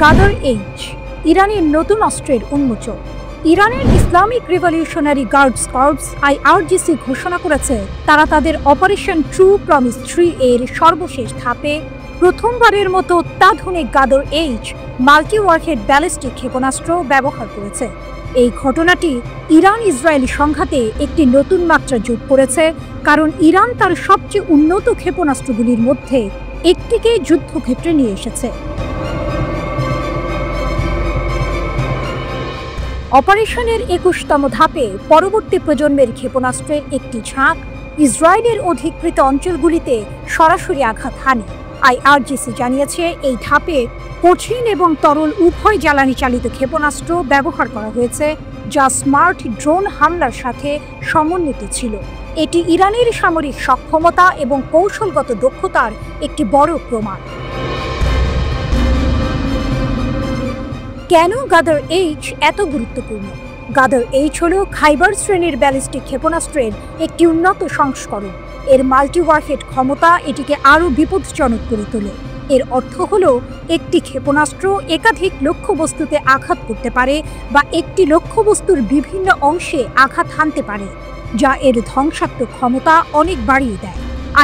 গাদার এইচ ইরানের নতুন অস্ত্রের উন্মোচন। ইরানের Islamic revolutionary guards corps IRGC ঘোষণা করেছে তারা তাদের অপারেশন ট্রু প্রমিস 3 এর সর্বশেষ ধাপে প্রথমবারের মতো অত্যাধুনিক গাদার এইচ মাল্টি ওয়ারহেড ব্যালিস্টিক ক্ষেপণাস্ত্র ব্যবহার করেছে। এই ঘটনাটি ইরান ইসরায়েলি সংঘাতে একটি নতুন মাত্রা যোগ করেছে, কারণ ইরান তার সবচেয়ে উন্নত ক্ষেপণাস্ত্রগুলির মধ্যে একটিকে যুদ্ধক্ষেত্রে নিয়ে এসেছে। অপারেশনের 21তম ধাপে পরবর্তী প্রজন্মের ক্ষেপণাস্ত্রের একটি ঝাঁক ইসরায়েলের অধিকৃত অঞ্চলগুলিতে সরাসরি আঘাত হানে। IRGC জানিয়েছে এই ধাপে কঠিন এবং তরল উভয় জ্বালানি চালিত ক্ষেপণাস্ত্র ব্যবহার করা হয়েছে, যা স্মার্ট ড্রোন হামলার সাথে সমন্বিত ছিল। এটি ইরানের সামরিক সক্ষমতা এবং কৌশলগত দক্ষতার একটি বড় প্রমাণ। কেন গাদার এইচ এত গুরুত্বপূর্ণ? গাদার এইচ হল খাইবার শ্রেণীর ব্যালিস্টিক ক্ষেপণাস্ত্রের একটি উন্নত সংস্করণ। এর মাল্টি ওয়ারহেড ক্ষমতা এটিকে আরও বিপজ্জনক করে তোলে। এর অর্থ হল একটি ক্ষেপণাস্ত্র একাধিক লক্ষ্যবস্তুতে আঘাত করতে পারে বা একটি লক্ষ্যবস্তুর বিভিন্ন অংশে আঘাত হানতে পারে, যা এর ধ্বংসাত্মক ক্ষমতা অনেক বাড়িয়ে দেয়।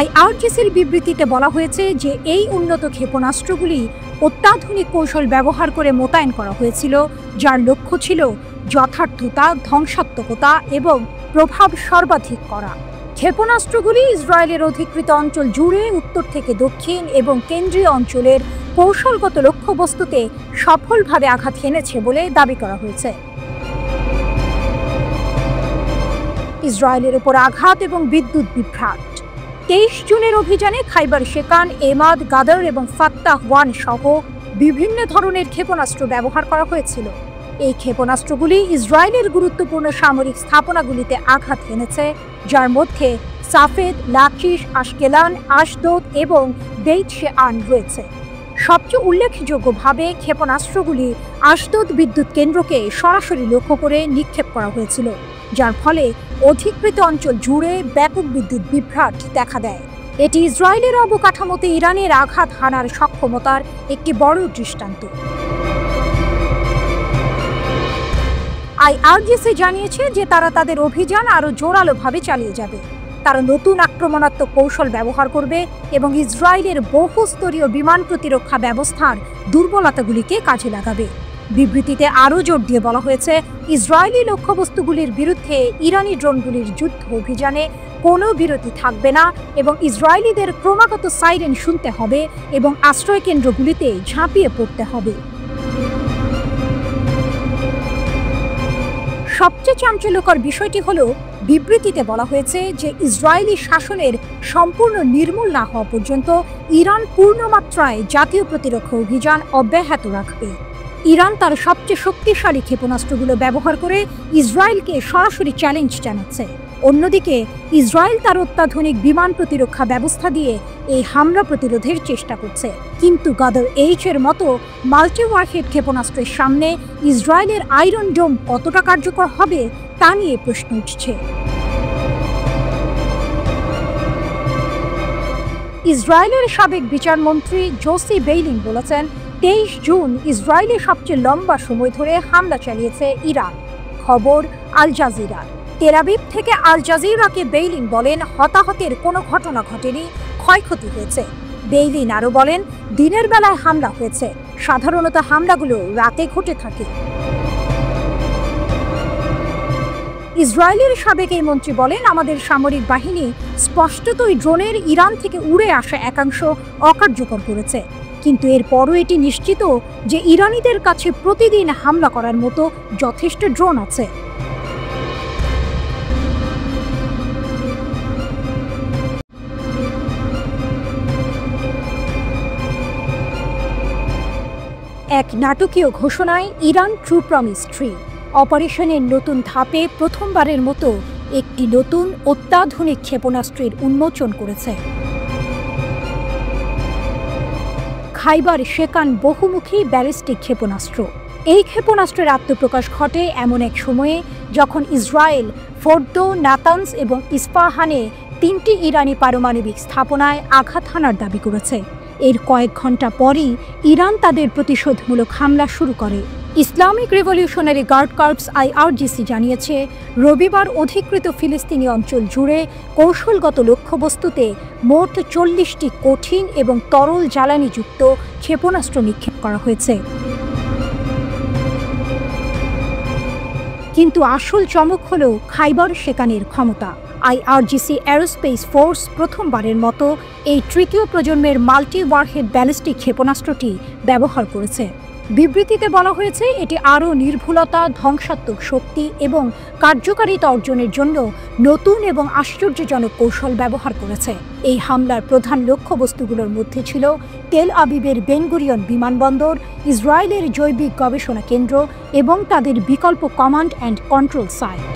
IRGCর বিবৃতিতে বলা হয়েছে যে এই উন্নত ক্ষেপণাস্ত্রগুলি অত্যাধুনিক কৌশল ব্যবহার করে মোতায়েন করা হয়েছিল, যার লক্ষ্য ছিল যথার্থতা, ধ্বংসাত্মকতা এবং প্রভাব সর্বাধিক করা। ক্ষেপণাস্ত্রগুলি ইসরায়েলের অধিকৃত অঞ্চল জুড়ে উত্তর থেকে দক্ষিণ এবং কেন্দ্রীয় অঞ্চলের কৌশলগত লক্ষ্যবস্তুতে সফলভাবে আঘাত হেনেছে বলে দাবি করা হয়েছে। ইসরায়েলের উপর আঘাত এবং বিদ্যুৎ বিভ্রাট। 23 জুনের অভিযানে খাইবার শেকান, এমাদ, গাদার এবং ফাত্তাহ 1 সহ বিভিন্ন ধরনের ক্ষেপণাস্ত্র ব্যবহার করা হয়েছিল। এই ক্ষেপণাস্ত্রগুলি ইসরায়েলের গুরুত্বপূর্ণ সামরিক স্থাপনাগুলিতে আঘাত হেনেছে, যার মধ্যে সাফেদ, লাকিশ, আশকেলান, আশদোদ এবং বেইত শেআন রয়েছে। সবচেয়ে উল্লেখযোগ্যভাবে ক্ষেপণাস্ত্রগুলি আশদোদ বিদ্যুৎ কেন্দ্রকে সরাসরি লক্ষ্য করে নিক্ষেপ করা হয়েছিল, যার ফলে অধিকৃত অঞ্চল জুড়ে ব্যাপক বিদ্যুৎ বিভ্রাট দেখা দেয়। এটি ইসরায়েলের অবকাঠামোতে ইরানের আঘাত হানার সক্ষমতার একটি বড় দৃষ্টান্ত। IRGC জানিয়েছে যে তারা তাদের অভিযান আরও জোরালোভাবে চালিয়ে যাবে। তারা নতুন আক্রমণাত্মক কৌশল ব্যবহার করবে এবং ইসরায়েলের বহুস্তরীয় বিমান প্রতিরক্ষা ব্যবস্থার দুর্বলতাগুলিকে কাজে লাগাবে। বিবৃতিতে আরও জোর দিয়ে বলা হয়েছে, ইসরায়েলি লক্ষ্যবস্তুগুলির বিরুদ্ধে ইরানি ড্রোনগুলির যুদ্ধ অভিযানে কোনো বিরতি থাকবে না এবং ইসরায়েলিদের ক্রমাগত সাইরেন শুনতে হবে এবং আশ্রয়কেন্দ্রগুলিতে ঝাঁপিয়ে পড়তে হবে। সবচেয়ে চাঞ্চল্যকর বিষয়টি হল, বিবৃতিতে বলা হয়েছে যে ইসরায়েলি শাসনের সম্পূর্ণ নির্মূল না হওয়া পর্যন্ত ইরান পূর্ণমাত্রায় জাতীয় প্রতিরক্ষা অভিযান অব্যাহত রাখবে। ইরান তার সবচেয়ে শক্তিশালী ক্ষেপণাস্ত্রগুলো ব্যবহার করে ইসরায়েলকে সরাসরি চ্যালেঞ্জ জানাচ্ছে। অন্যদিকে ইসরায়েল তার অত্যাধুনিক বিমান প্রতিরক্ষা ব্যবস্থা দিয়ে এই হামলা প্রতিরোধের চেষ্টা করছে, কিন্তু গাদার এইচ এর মতো মাল্টি ওয়ারহেড ক্ষেপণাস্ত্রের সামনে ইসরায়েলের আয়রন ডোম কতটা কার্যকর হবে তা নিয়ে প্রশ্ন উঠছে। ইসরায়েলের সাবেক বিচারমন্ত্রী জোসি বেইলিন বলেছেন, 23 জুন ইসরায়েলে সবচেয়ে লম্বা সময় ধরে হামলা চালিয়েছে ইরান। খবর আল জাজিরা। তেল আবিব থেকে আল জাজিরাকে বেইলিন বলেন, হতাহতের কোনো ঘটনা ঘটেনি, ক্ষয়ক্ষতি হয়েছে। বেইলিন আরও বলেন, দিনের বেলায় হামলা হয়েছে, সাধারণত হামলাগুলো রাতে ঘটে থাকে। ইসরায়েলের সাবেক এই মন্ত্রী বলেন, আমাদের সামরিক বাহিনী স্পষ্টতই ড্রোনের ইরান থেকে উড়ে আসা একাংশ অকার্যকর করেছে, কিন্তু এরপরও এটি নিশ্চিত যে ইরানিদের কাছে প্রতিদিন হামলা করার মতো যথেষ্ট ড্রোন আছে। এক নাটকীয় ঘোষণায় ইরান ট্রু প্রমিস 3 অপারেশনের নতুন ধাপে প্রথমবারের মতো একটি নতুন অত্যাধুনিক ক্ষেপণাস্ত্রের উন্মোচন করেছে। খাইবার শেকান বহুমুখী ব্যালিস্টিক ক্ষেপণাস্ত্র। এই ক্ষেপণাস্ত্রের আত্মপ্রকাশ ঘটে এমন এক সময়ে যখন ইসরায়েল ফোর্দো, নাতানস এবং ইস্পাহানে 3টি ইরানি পারমাণবিক স্থাপনায় আঘাত হানার দাবি করেছে। এর কয়েক ঘন্টা পরই ইরান তাদের প্রতিশোধমূলক হামলা শুরু করে। Islamic Revolutionary Guard Corps IRGC জানিয়েছে, রবিবার অধিকৃত ফিলিস্তিনি অঞ্চল জুড়ে কৌশলগত লক্ষ্যবস্তুতে মোট 40টি কঠিন এবং তরল জ্বালানিযুক্ত ক্ষেপণাস্ত্র নিক্ষেপ করা হয়েছে। কিন্তু আসল চমক হল খাইবার শেকানের ক্ষমতা। IRGC এরোস্পেস ফোর্স প্রথমবারের মতো এই তৃতীয় প্রজন্মের মাল্টি ওয়ারহেড ব্যালিস্টিক ক্ষেপণাস্ত্রটি ব্যবহার করেছে। বিবৃতিতে বলা হয়েছে, এটি আরও নির্ভুলতা, ধ্বংসাত্মক শক্তি এবং কার্যকারিতা অর্জনের জন্য নতুন এবং আশ্চর্যজনক কৌশল ব্যবহার করেছে। এই হামলার প্রধান লক্ষ্যবস্তুগুলোর মধ্যে ছিল তেল আবিবের বেন গুরিয়ন বিমানবন্দর, ইসরায়েলের জৈবিক গবেষণা কেন্দ্র এবং তাদের বিকল্প কমান্ড অ্যান্ড কন্ট্রোল সাইট।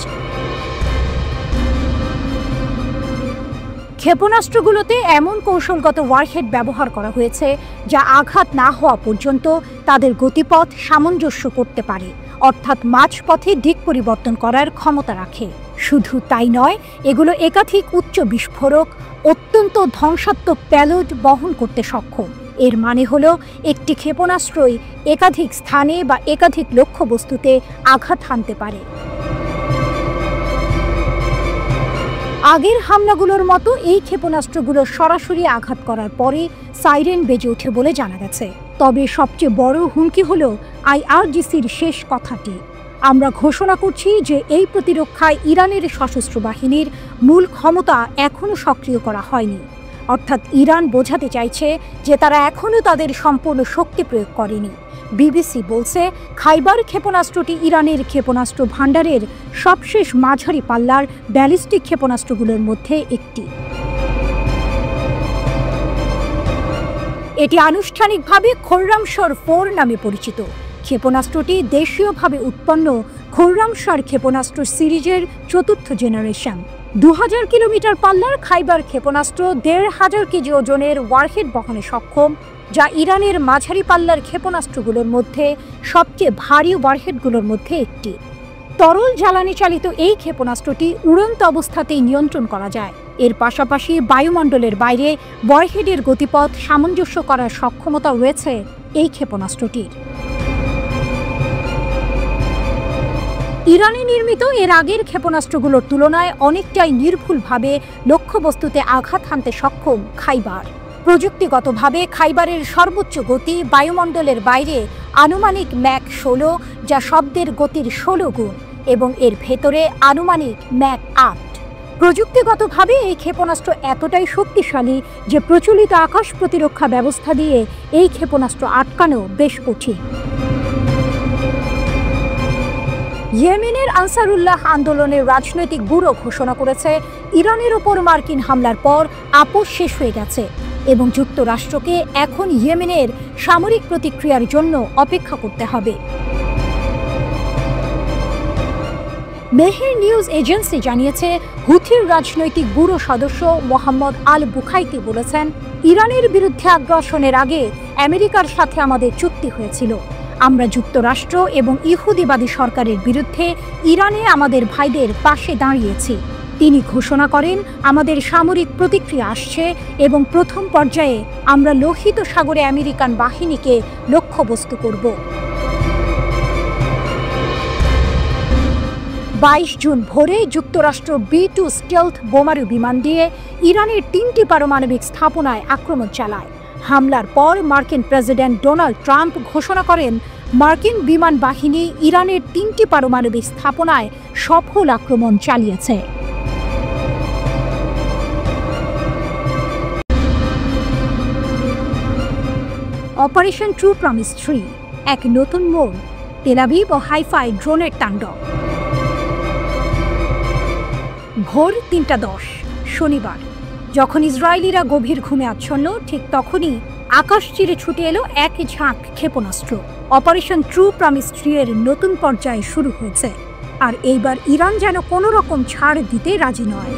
ক্ষেপণাস্ত্রগুলোতে এমন কৌশলগত ওয়ারহেড ব্যবহার করা হয়েছে যা আঘাত না হওয়া পর্যন্ত তাদের গতিপথ সামঞ্জস্য করতে পারে, অর্থাৎ মাঝপথে দিক পরিবর্তন করার ক্ষমতা রাখে। শুধু তাই নয়, এগুলো একাধিক উচ্চ বিস্ফোরক, অত্যন্ত ধ্বংসাত্মক প্যালোড বহন করতে সক্ষম। এর মানে হলো একটি ক্ষেপণাস্ত্রই একাধিক স্থানে বা একাধিক লক্ষ্যবস্তুতে আঘাত হানতে পারে। আগের হামলাগুলোর মতো এই ক্ষেপণাস্ত্রগুলো সরাসরি আঘাত করার পরে সাইরেন বেজে ওঠে বলে জানা গেছে। তবে সবচেয়ে বড় হুমকি হল IRGCর শেষ কথাটি। আমরা ঘোষণা করছি যে এই প্রতিরক্ষায় ইরানের সশস্ত্র বাহিনীর মূল ক্ষমতা এখনও সক্রিয় করা হয়নি। অর্থাৎ ইরান বোঝাতে চাইছে যে তারা এখনও তাদের সম্পূর্ণ শক্তি প্রয়োগ করেনি। BBC বলছে, খাইবার ক্ষেপণাস্ত্রটি ইরানের ক্ষেপণাস্ত্র ভাণ্ডারের সবশেষ মাঝারি পাল্লার ব্যালিস্টিক ক্ষেপণাস্ত্রগুলোর মধ্যে একটি। এটি আনুষ্ঠানিকভাবে খোররামশর 4 নামে পরিচিত। ক্ষেপণাস্ত্রটি দেশীয়ভাবে উৎপন্ন খোররামশর ক্ষেপণাস্ত্র সিরিজের চতুর্থ জেনারেশন। 2000 কিলোমিটার পাল্লার খাইবার ক্ষেপণাস্ত্র 1500 কেজি ওজনের ওয়ারহেড বহনে সক্ষম, যা ইরানের মাঝারি পাল্লার ক্ষেপণাস্ত্রগুলোর মধ্যে সবচেয়ে ভারী ওয়ারহেডগুলোর মধ্যে একটি। তরল জ্বালানি চালিত এই ক্ষেপণাস্ত্রটি উড়ন্ত অবস্থাতেই নিয়ন্ত্রণ করা যায়। এর পাশাপাশি বায়ুমণ্ডলের বাইরে ওয়ারহেডের গতিপথ সামঞ্জস্য করার সক্ষমতা রয়েছে এই ক্ষেপণাস্ত্রটির। ইরানে নির্মিত এর আগের ক্ষেপণাস্ত্রগুলোর তুলনায় অনেকটাই নির্ভুলভাবে লক্ষ্যবস্তুতে আঘাত হানতে সক্ষম খাইবার। প্রযুক্তিগতভাবে খাইবারের সর্বোচ্চ গতি বায়ুমণ্ডলের বাইরে আনুমানিক ম্যাক 16, যা শব্দের গতির 16 গুণ, এবং এর ভেতরে আনুমানিক ম্যাক 8। প্রযুক্তিগতভাবে এই ক্ষেপণাস্ত্র এতটাই শক্তিশালী যে প্রচলিত আকাশ প্রতিরক্ষা ব্যবস্থা দিয়ে এই ক্ষেপণাস্ত্র আটকানো বেশ কঠিন। ইয়েমেনের আনসারুল্লাহ আন্দোলনের রাজনৈতিক ব্যুরো ঘোষণা করেছে, ইরানের ওপর মার্কিন হামলার পর আপোষ শেষ হয়ে গেছে এবং যুক্তরাষ্ট্রকে এখন ইয়েমেনের সামরিক প্রতিক্রিয়ার জন্য অপেক্ষা করতে হবে। মেহের নিউজ এজেন্সি জানিয়েছে, হুথির রাজনৈতিক ব্যুরো সদস্য মোহাম্মদ আল বুখাইতি বলেছেন, ইরানের বিরুদ্ধে আগ্রাসনের আগে আমেরিকার সাথে আমাদের চুক্তি হয়েছিল। আমরা যুক্তরাষ্ট্র এবং ইহুদিবাদী সরকারের বিরুদ্ধে ইরানে আমাদের ভাইদের পাশে দাঁড়িয়েছি। তিনি ঘোষণা করেন, আমাদের সামরিক প্রতিক্রিয়া আসছে এবং প্রথম পর্যায়ে আমরা লোহিত সাগরে আমেরিকান বাহিনীকে লক্ষ্যবস্তু করব। 22 জুন ভোরে যুক্তরাষ্ট্র B-2 স্টেলথ বোমারু বিমান দিয়ে ইরানের 3টি পারমাণবিক স্থাপনায় আক্রমণ চালায়। হামলার পর মার্কিন প্রেসিডেন্ট ডোনাল্ড ট্রাম্প ঘোষণা করেন, মার্কিন বিমান বাহিনী ইরানের 3টি পারমাণবিক স্থাপনায় সফল আক্রমণ চালিয়েছে। অপারেশন ট্রু প্রমিস 3, এক নতুন মোড়, তেল আবিব ও হাইফাই ড্রোনের তাণ্ডব। ভোর 3:10 শনিবার, যখন ইসরায়েলিরা গভীর ঘুমে আচ্ছন্ন, ঠিক তখনই আকাশ চিরে ছুটে এলো এক ঝাঁক ক্ষেপণাস্ত্র। অপারেশন ট্রু প্রমিস 3 এর নতুন পর্যায়ে শুরু হয়েছে, আর এইবার ইরান যেন কোনো রকম ছাড় দিতে রাজি নয়।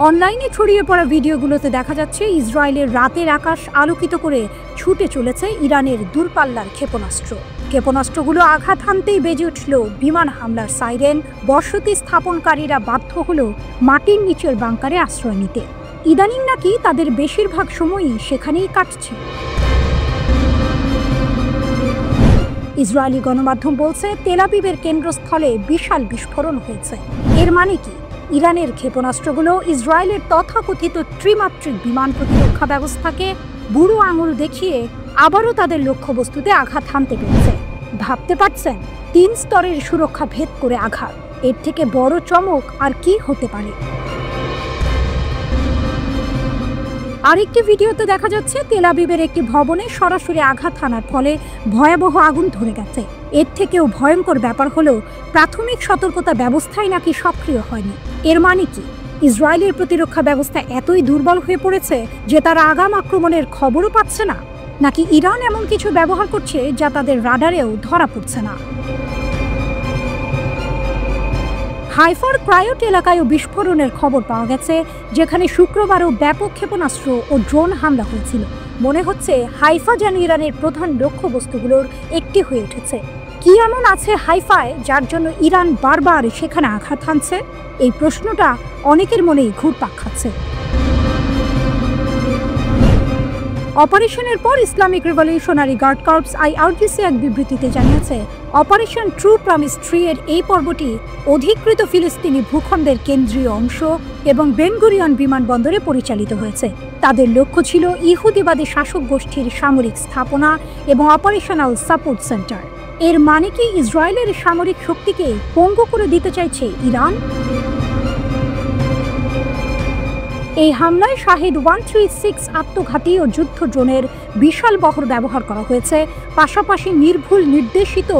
অনলাইনে ছড়িয়ে পড়া ভিডিওগুলোতে দেখা যাচ্ছে ইসরায়েলের রাতের আকাশ আলোকিত করে ছুটে চলেছে ইরানের দূরপাল্লার ক্ষেপণাস্ত্র। ক্ষেপণাস্ত্রগুলো আঘাত হানতেই বেজে উঠল বিমান হামলার সাইরেন। বসতি স্থাপনকারীরা বাধ্য হল মাটির নিচের বাংকারে আশ্রয় নিতে। ইদানিং নাকি তাদের বেশিরভাগ সময়ই সেখানেই কাটছে। ইসরায়েলি গণমাধ্যম বলছে তেল আবিবের কেন্দ্রস্থলে বিশাল বিস্ফোরণ হয়েছে। এর মানে কি? ইরানের ক্ষেপণাস্ত্রগুলো ইসরায়েলের তথাকথিত ত্রিমাত্রিক বিমান প্রতিরক্ষা ব্যবস্থাকে বুড়ো আঙুল দেখিয়ে আবারও তাদের লক্ষ্যবস্তুতে আঘাত হানতে পেরেছে। ভাবতে পারছেন, 3 স্তরের সুরক্ষা ভেদ করে আঘাত। এর থেকে বড় চমক আর কি হতে পারে? আরেকটি ভিডিওতে দেখা যাচ্ছে তেল আবিবের একটি ভবনে সরাসরি আঘাত হানার ফলে ভয়াবহ আগুন ধরে গেছে। এর থেকেও ভয়ঙ্কর ব্যাপার হলো প্রাথমিক সতর্কতা ব্যবস্থাই নাকি সক্রিয় হয়নি। এর মানে কি? ইসরায়েলের প্রতিরক্ষা ব্যবস্থা এতই দুর্বল হয়ে পড়েছে যে তারা আগাম আক্রমণের খবরও পাচ্ছে না, নাকি ইরান এমন কিছু ব্যবহার করছে যা তাদের রাডারেও ধরা পড়ছে না? হাইফার ক্রায়োট এলাকায়ও বিস্ফোরণের খবর পাওয়া গেছে, যেখানে শুক্রবারও ব্যাপক ক্ষেপণাস্ত্র ও ড্রোন হামলা হয়েছিল। মনে হচ্ছে হাইফা যেন ইরানের প্রধান লক্ষ্যবস্তুগুলোর একটি হয়ে উঠেছে। কি এমন আছে হাইফায় যার জন্য ইরান বারবার সেখানে আঘাত হানছে? এই প্রশ্নটা অনেকের মনেই ঘুরপাক খাচ্ছে। অপারেশনের পর Islamic Revolutionary Guard Corps IRGC এক বিবৃতিতে জানিয়েছে, অপারেশন ট্রু প্রমিস 3 এর এই পর্বটি অধিকৃত ফিলিস্তিনি ভূখণ্ডের কেন্দ্রীয় অংশ এবং বেন গুরিয়ন বিমানবন্দরে পরিচালিত হয়েছে। তাদের লক্ষ্য ছিল ইহুদিবাদী শাসক গোষ্ঠীর সামরিক স্থাপনা এবং অপারেশনাল সাপোর্ট সেন্টার। এর মানে কি ইসরায়েলের সামরিক শক্তিকে পঙ্গু করে দিতে চাইছে ইরান? এই হামলায় শাহেদ 136 আত্মঘাতী ও যুদ্ধ ড্রোনের বিশাল বহর ব্যবহার করা হয়েছে, পাশাপাশি নির্ভুল নির্দেশিত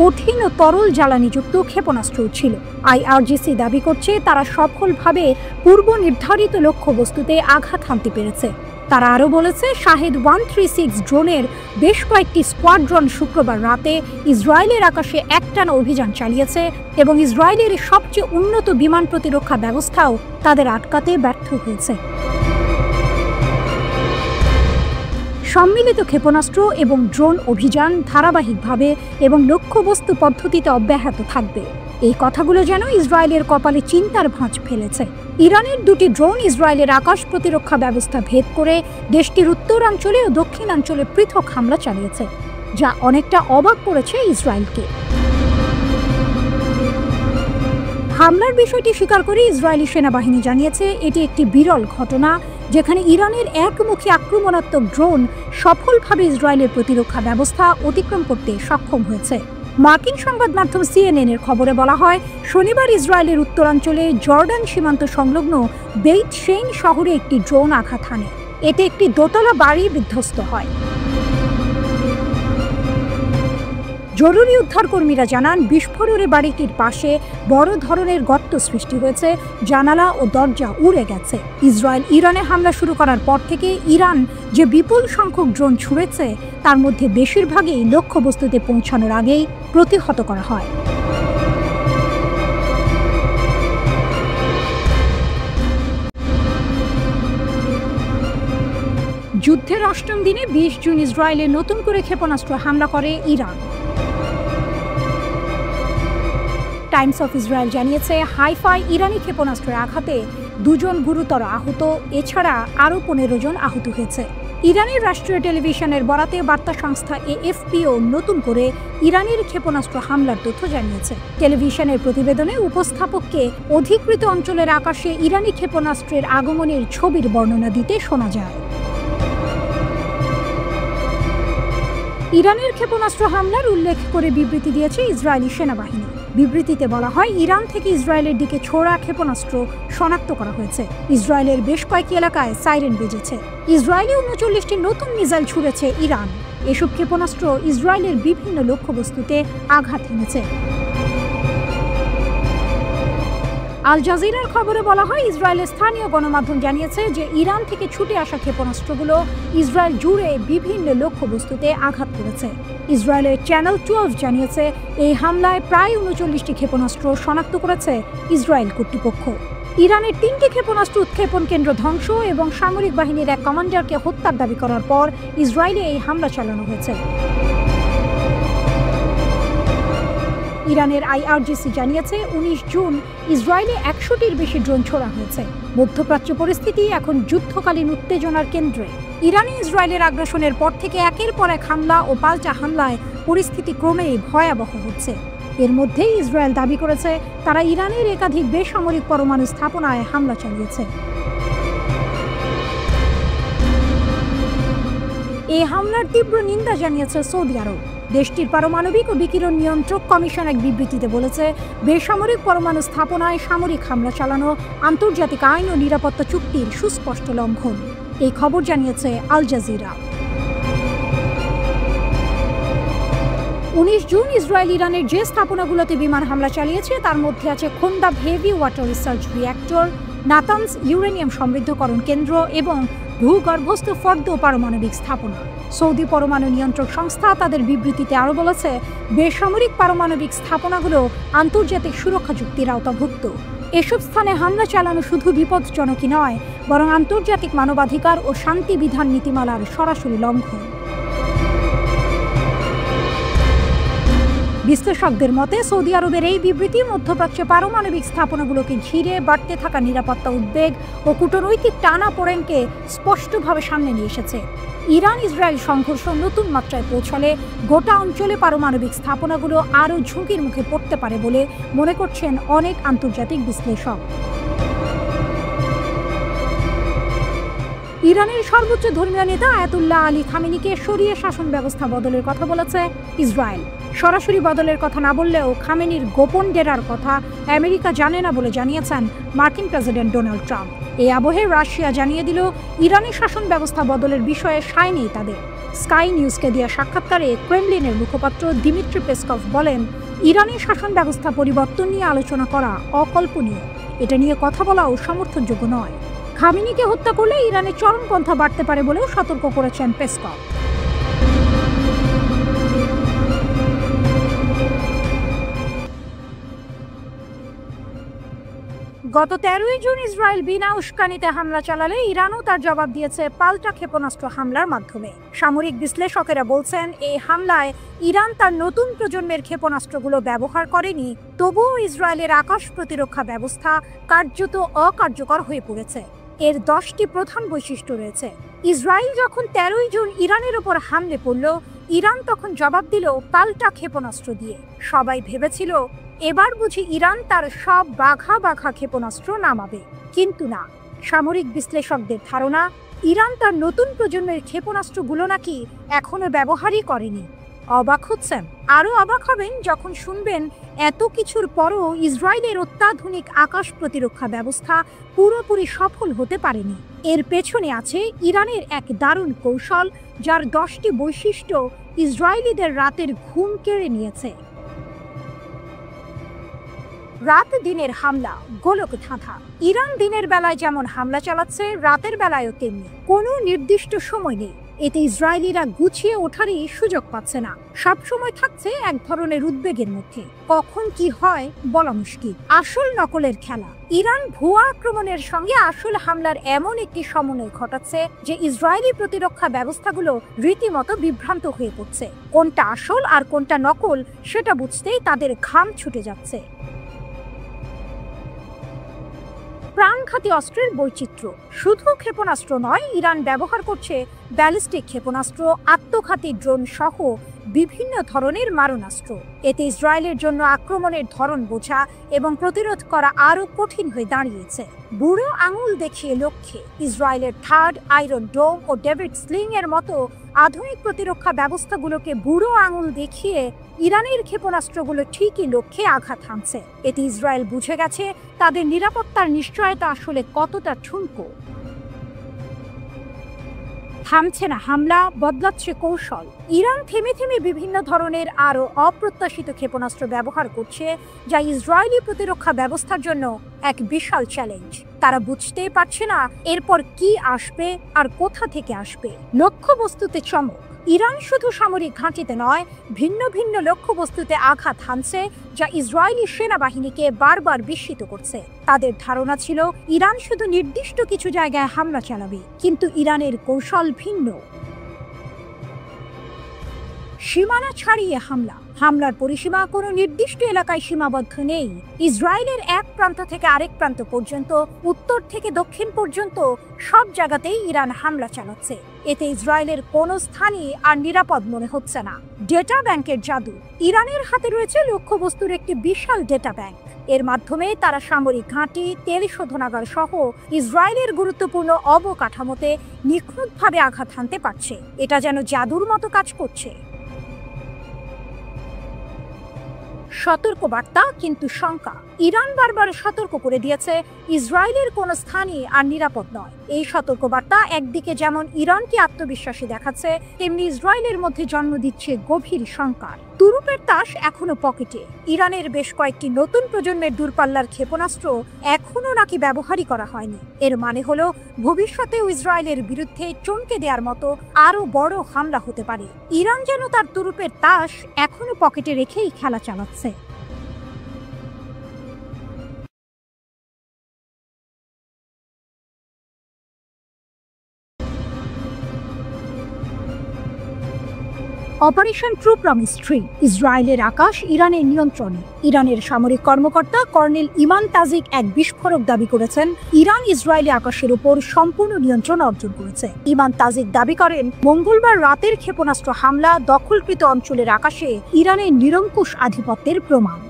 কঠিন ও তরল জ্বালানিযুক্ত ক্ষেপণাস্ত্রও ছিল। IRGC দাবি করছে তারা সফলভাবে পূর্ব নির্ধারিত লক্ষ্যবস্তুতে আঘাত হানতে পেরেছে। তারা আরও বলেছে, শাহেদ 136 ড্রোনের বেশ কয়েকটি স্কোয়াড্রন শুক্রবার রাতে ইসরায়েলের আকাশে একটানা অভিযান চালিয়েছে এবং ইসরায়েলের সবচেয়ে উন্নত বিমান প্রতিরক্ষা ব্যবস্থাও তাদের আটকাতে ব্যর্থ হয়েছে। সম্মিলিত ক্ষেপণাস্ত্র এবং ড্রোন অভিযান ধারাবাহিকভাবে এবং লক্ষ্যবস্তু পদ্ধতিতে অব্যাহত থাকবে। এই কথাগুলো যেন ইসরায়েলের কপালে চিন্তার ভাঁজ ফেলেছে। ইরানের 2টি ড্রোন ইসরায়েলের আকাশ প্রতিরক্ষা ব্যবস্থা ভেদ করে দেশটির উত্তরাঞ্চলে ও দক্ষিণাঞ্চলে পৃথক হামলা চালিয়েছে, যা অনেকটা অবাক করেছে ইসরায়েলকে। হামলার বিষয়টি স্বীকার করে ইসরায়েলি সেনাবাহিনী জানিয়েছে, এটি একটি বিরল ঘটনা যেখানে ইরানের একমুখী আক্রমণাত্মক ড্রোন সফলভাবে ইসরায়েলের প্রতিরক্ষা ব্যবস্থা অতিক্রম করতে সক্ষম হয়েছে। মার্কিন সংবাদ মাধ্যম CNN এর খবরে বলা হয়, শনিবার ইসরায়েলের উত্তরাঞ্চলে জর্ডান সীমান্ত সংলগ্ন বেইত শেইন শহরে একটি ড্রোন আঘাত হানে। এতে একটি দোতলা বাড়ি বিধ্বস্ত হয়। জরুরি উদ্ধারকর্মীরা জানান, বিস্ফোরণে বাড়িটির পাশে বড় ধরনের গর্ত সৃষ্টি হয়েছে, জানালা ও দরজা উড়ে গেছে। ইসরায়েল ইরানে হামলা শুরু করার পর থেকে ইরান যে বিপুল সংখ্যক ড্রোন ছুড়েছে তার মধ্যে বেশিরভাগই লক্ষ্যবস্তুতে পৌঁছানোর আগেই প্রতিহত করা হয়। যুদ্ধের 8ম দিনে 20 জুন ইসরায়েলে নতুন করে ক্ষেপণাস্ত্র হামলা করে ইরান। টাইমস অফ ইসরায়েল জানিয়েছে, হাইফায় ইরানি ক্ষেপণাস্ত্রের আঘাতে 2 জন গুরুতর আহত, এছাড়া আরও 15 জন আহত হয়েছে। ইরানের রাষ্ট্রীয় টেলিভিশনের বরাতে বার্তা সংস্থা AFPও নতুন করে ইরানের ক্ষেপণাস্ত্র হামলার তথ্য জানিয়েছে। টেলিভিশনের প্রতিবেদনে উপস্থাপককে অধিকৃত অঞ্চলের আকাশে ইরানি ক্ষেপণাস্ত্রের আগমনের ছবির বর্ণনা দিতে শোনা যায়। ইরানের ক্ষেপণাস্ত্র হামলার উল্লেখ করে বিবৃতি দিয়েছে ইসরায়েলি সেনাবাহিনী। বিবৃতিতে বলা হয়, ইরান থেকে ইসরায়েলের দিকে ছোড়া ক্ষেপণাস্ত্র শনাক্ত করা হয়েছে। ইসরায়েলের বেশ কয়েকটি এলাকায় সাইরেন বেজেছে। ইসরায়েলি 39টি নতুন মিসাইল ছুড়েছে ইরান। এসব ক্ষেপণাস্ত্র ইসরায়েলের বিভিন্ন লক্ষ্যবস্তুতে আঘাত এনেছে। আল জাজিরার খবরে বলা হয়, ইসরায়েলের স্থানীয় গণমাধ্যম জানিয়েছে যে ইরান থেকে ছুটে আসা ক্ষেপণাস্ত্রগুলো ইসরায়েল জুড়ে বিভিন্ন লক্ষ্যবস্তুতে আঘাত করেছে। ইসরায়েলের চ্যানেল 12 জানিয়েছে, এই হামলায় প্রায় 39টি ক্ষেপণাস্ত্র শনাক্ত করেছে ইসরায়েল কর্তৃপক্ষ। ইরানের 3টি ক্ষেপণাস্ত্র উৎক্ষেপণ কেন্দ্র ধ্বংস এবং সামরিক বাহিনীর এক কমান্ডারকে হত্যার দাবি করার পর ইসরায়েলে এই হামলা চালানো হয়েছে। ইরানের IRGC জানিয়েছে 19 জুন ইসরায়েলে 100টির বেশি ড্রোন ছোড়া হয়েছে। মধ্যপ্রাচ্য পরিস্থিতি এখন যুদ্ধকালীন উত্তেজনার কেন্দ্রে। ইরানে ইসরায়েলের আগ্রাসনের পর থেকে একের পর এক হামলা ও পাল্টা হামলায় পরিস্থিতি ক্রমেই ভয়াবহ হচ্ছে। এর মধ্যেই ইসরায়েল দাবি করেছে তারা ইরানের একাধিক বেসামরিক পরমাণু স্থাপনায় হামলা চালিয়েছে। এই হামলার তীব্র নিন্দা জানিয়েছে সৌদি আরব। দেশটির পারমাণবিক ও বিকিরণ নিয়ন্ত্রক কমিশন এক বিবৃতিতে বলেছে, বেসামরিক পরমাণু স্থাপনায় সামরিক হামলা চালানো আন্তর্জাতিক আইন ও নিরাপত্তা চুক্তির সুস্পষ্ট লঙ্ঘন। এই খবর জানিয়েছে আল জাজিরা। 19 জুন ইসরায়েল ইরানের যে স্থাপনাগুলোতে বিমান হামলা চালিয়েছে তার মধ্যে আছে Khondab heavy water research reactor, Natanz uranium সমৃদ্ধকরণ কেন্দ্র এবং ভূগর্ভস্থ ফর্দ পারমাণবিক স্থাপনা। সৌদি পরমাণু নিয়ন্ত্রক সংস্থা তাদের বিবৃতিতে আরও বলেছে, বেসামরিক পারমাণবিক স্থাপনাগুলো আন্তর্জাতিক সুরক্ষা চুক্তির আওতাভুক্ত। এসব স্থানে হামলা চালানো শুধু বিপজ্জনকই নয়, বরং আন্তর্জাতিক মানবাধিকার ও শান্তি বিধান নীতিমালার সরাসরি লঙ্ঘন। বিশ্লেষকদের মতে সৌদি আরবের এই বিবৃতি মধ্যপ্রাচ্যে পারমাণবিক স্থাপনাগুলোকে ঘিরে বাড়তে থাকা নিরাপত্তা উদ্বেগ ও কূটনৈতিক টানাপোড়েনকে স্পষ্টভাবে সামনে নিয়ে এসেছে। ইরান ইসরায়েল সংঘর্ষ নতুন মাত্রায় পৌঁছালে গোটা অঞ্চলে পারমাণবিক স্থাপনাগুলো আরও ঝুঁকির মুখে পড়তে পারে বলে মনে করছেন অনেক আন্তর্জাতিক বিশ্লেষক। ইরানের সর্বোচ্চ ধর্মীয় নেতা আয়াতুল্লাহ আলী খামেনিকে সরিয়ে শাসন ব্যবস্থা বদলের কথা বলেছে ইসরায়েল। সরাসরি বদলের কথা না বললেও খামেনির গোপন ডেরার কথা আমেরিকা জানে না বলে জানিয়েছেন মার্কিন প্রেসিডেন্ট ডোনাল্ড ট্রাম্প। এই আবহে রাশিয়া জানিয়ে দিল ইরানি শাসন ব্যবস্থা বদলের বিষয়ে সায় নেই তাদের। স্কাই নিউজকে দেওয়া সাক্ষাৎকারে ক্রেমলিনের মুখপাত্র দিমিত্রি পেসকভ বলেন, ইরানি শাসন ব্যবস্থা পরিবর্তন নিয়ে আলোচনা করা অকল্পনীয়, এটা নিয়ে কথা বলাও সমর্থনযোগ্য নয়। খামেনিকে হত্যা করলে ইরানের চরমপন্থা বাড়তে পারে বলেও সতর্ক করেছেন পেসকভ। গত 13 জুন ইসরায়েল বিনা উস্কানিতে হামলা চালালে ইরানও তার জবাব দিয়েছে পাল্টা ক্ষেপণাস্ত্র হামলার মাধ্যমে। সামরিক বিশ্লেষকেরা বলছেন, এই হামলায় ইরান তার নতুন প্রজন্মের ক্ষেপণাস্ত্রগুলো ব্যবহার করেনি, তবুও ইসরায়েলের আকাশ প্রতিরক্ষা ব্যবস্থা কার্যত অকার্যকর হয়ে পড়েছে। এর 10টি প্রধান বৈশিষ্ট্য রয়েছে। ইসরায়েল যখন 13 জুন ইরানের ওপর হামলে পড়ল, ইরান তখন জবাব দিল পাল্টা ক্ষেপণাস্ত্র দিয়ে। সবাই ভেবেছিল এবার বুঝি ইরান তার সব বাঘা বাঘা ক্ষেপণাস্ত্র নামাবে, কিন্তু না। সামরিক বিশ্লেষকদের ধারণা, ইরান তার নতুন প্রজন্মের ক্ষেপণাস্ত্রগুলো নাকি এখনো ব্যবহারই করেনি। অবাক হচ্ছেন? আরও অবাক হবেন যখন শুনবেন এত কিছুর পরও ইসরায়েলের অত্যাধুনিক আকাশ প্রতিরক্ষা ব্যবস্থা পুরোপুরি সফল হতে পারেনি। এর পেছনে আছে ইরানের এক দারুণ কৌশল, যার 10টি বৈশিষ্ট্য ইসরায়েলিদের রাতের ঘুম কেড়ে নিয়েছে। রাত দিনের হামলা, গোলক ধাঁধা। ইরান দিনের বেলায় যেমন হামলা চালাচ্ছে, রাতের বেলায়ও তেমনি। কোনো নির্দিষ্ট সময় নেই। এতে ইসরায়েলিরা গুছিয়ে ওঠারই সুযোগ পাচ্ছে না, সবসময় থাকছে এক ধরনের উদ্বেগের মধ্যে। কখন কি হয় বলা মুশকিল। আসল নকলের খেলা। ইরান ভুয়া আক্রমণের সঙ্গে আসল হামলার এমন একটি সমন্বয় ঘটাচ্ছে যে ইসরায়েলি প্রতিরক্ষা ব্যবস্থাগুলো রীতিমতো বিভ্রান্ত হয়ে পড়ছে। কোনটা আসল আর কোনটা নকল সেটা বুঝতেই তাদের ঘাম ছুটে যাচ্ছে। প্রাণঘাতী অস্ত্রের বৈচিত্র্য। শুধু ক্ষেপণাস্ত্র নয়, ইরান ব্যবহার করছে ব্যালিস্টিক ক্ষেপণাস্ত্র, আত্মঘাতী ড্রোন সহ বিভিন্ন ধরনের মারণাস্ত্র। এতে ইসরায়েলের জন্য আক্রমণের ধরন বোঝা এবং প্রতিরোধ করা আরও কঠিন হয়ে দাঁড়িয়েছে। বুড়ো আঙুল দেখিয়ে লক্ষ্যে। ইসরায়েলের থার্ড আয়রন ডোম ও ডেভিড স্লিং এর মতো আধুনিক প্রতিরক্ষা ব্যবস্থাগুলোকে বুড়ো আঙুল দেখিয়ে ইরানের ক্ষেপণাস্ত্রগুলো ঠিকই লক্ষ্যে আঘাত হানছে। এতে ইসরায়েল বুঝে গেছে তাদের নিরাপত্তার নিশ্চয়তা আসলে কতটা ঠুনকো। থামছে না হামলা, বদলাচ্ছে কৌশল। ইরান থেমে থেমে বিভিন্ন ধরনের আরও অপ্রত্যাশিত ক্ষেপণাস্ত্র ব্যবহার করছে, যা ইসরায়েলি প্রতিরক্ষা ব্যবস্থার জন্য এক বিশাল চ্যালেঞ্জ। তারা বুঝতেই পারছে না এরপর কি আসবে আর কোথা থেকে আসবে। লক্ষ্যবস্তুতে চমক। ইরান শুধু সামরিক ঘাঁটিতে নয়, ভিন্ন ভিন্ন লক্ষ্যবস্তুতে আঘাত হানছে, যা ইসরায়েলি সেনাবাহিনীকে বারবার বিস্মিত করছে। তাদের ধারণা ছিল ইরান শুধু নির্দিষ্ট কিছু জায়গায় হামলা চালাবে, কিন্তু ইরানের কৌশল ভিন্ন। সীমানা ছাড়িয়ে হামলার পরিসীমা কোনো নির্দিষ্ট এলাকায় সীমাবদ্ধ নেই। ইসরায়েলের এক প্রান্ত থেকে আরেক প্রান্ত পর্যন্ত, উত্তর থেকে দক্ষিণ পর্যন্ত সব জায়গাতেই ইরান হামলা চালাচ্ছে। এতে ইসরায়েলের কোনো স্থানই আর নিরাপদ মনে হচ্ছে না। ডেটা ব্যাংকের জাদু। ইরানের হাতে রয়েছে লক্ষ্যবস্তুর একটি বিশাল ডেটা ব্যাংক। এর মাধ্যমে তারা সামরিক ঘাঁটি, তেল শোধনাগার সহ ইসরায়েলের গুরুত্বপূর্ণ অবকাঠামোতে নিখুঁতভাবে আঘাত হানতে পারছে। এটা যেন জাদুর মতো কাজ করছে। সতর্কবার্তা কিন্তু শঙ্কা। ইরান বারবার সতর্ক করে দিয়েছে ইসরায়েলের কোনো স্থানই আর নিরাপদ নয়। এই সতর্কবার্তা একদিকে যেমন ইরানকে আত্মবিশ্বাসী দেখাচ্ছে, তেমনি ইসরায়েলের মধ্যে জন্ম দিচ্ছে গভীর শঙ্কার। তুরুপের তাস এখনো পকেটে। ইরানের বেশ কয়েকটি নতুন প্রজন্মের দূরপাল্লার ক্ষেপণাস্ত্র এখনো নাকি ব্যবহারই করা হয়নি। এর মানে হলো ভবিষ্যতেও ইসরায়েলের বিরুদ্ধে চমকে দেওয়ার মতো আরো বড় হামলা হতে পারে। ইরান যেন তার তুরুপের তাস এখনো পকেটে রেখেই খেলা চালাচ্ছে। Operation true promise 3। ইসরায়েলের আকাশ ইরানের নিয়ন্ত্রণে। ইরানের সামরিক কর্মকর্তা কর্নেল ইমান তাজিক এক বিস্ফোরক দাবি করেছেন ইরান ইসরায়েলি আকাশের উপর সম্পূর্ণ নিয়ন্ত্রণ অর্জন করেছে। ইমান তাজিক দাবি করেন মঙ্গলবার রাতের ক্ষেপণাস্ত্র হামলা দখলকৃত অঞ্চলের আকাশে ইরানের নিরঙ্কুশ আধিপত্যের প্রমাণ।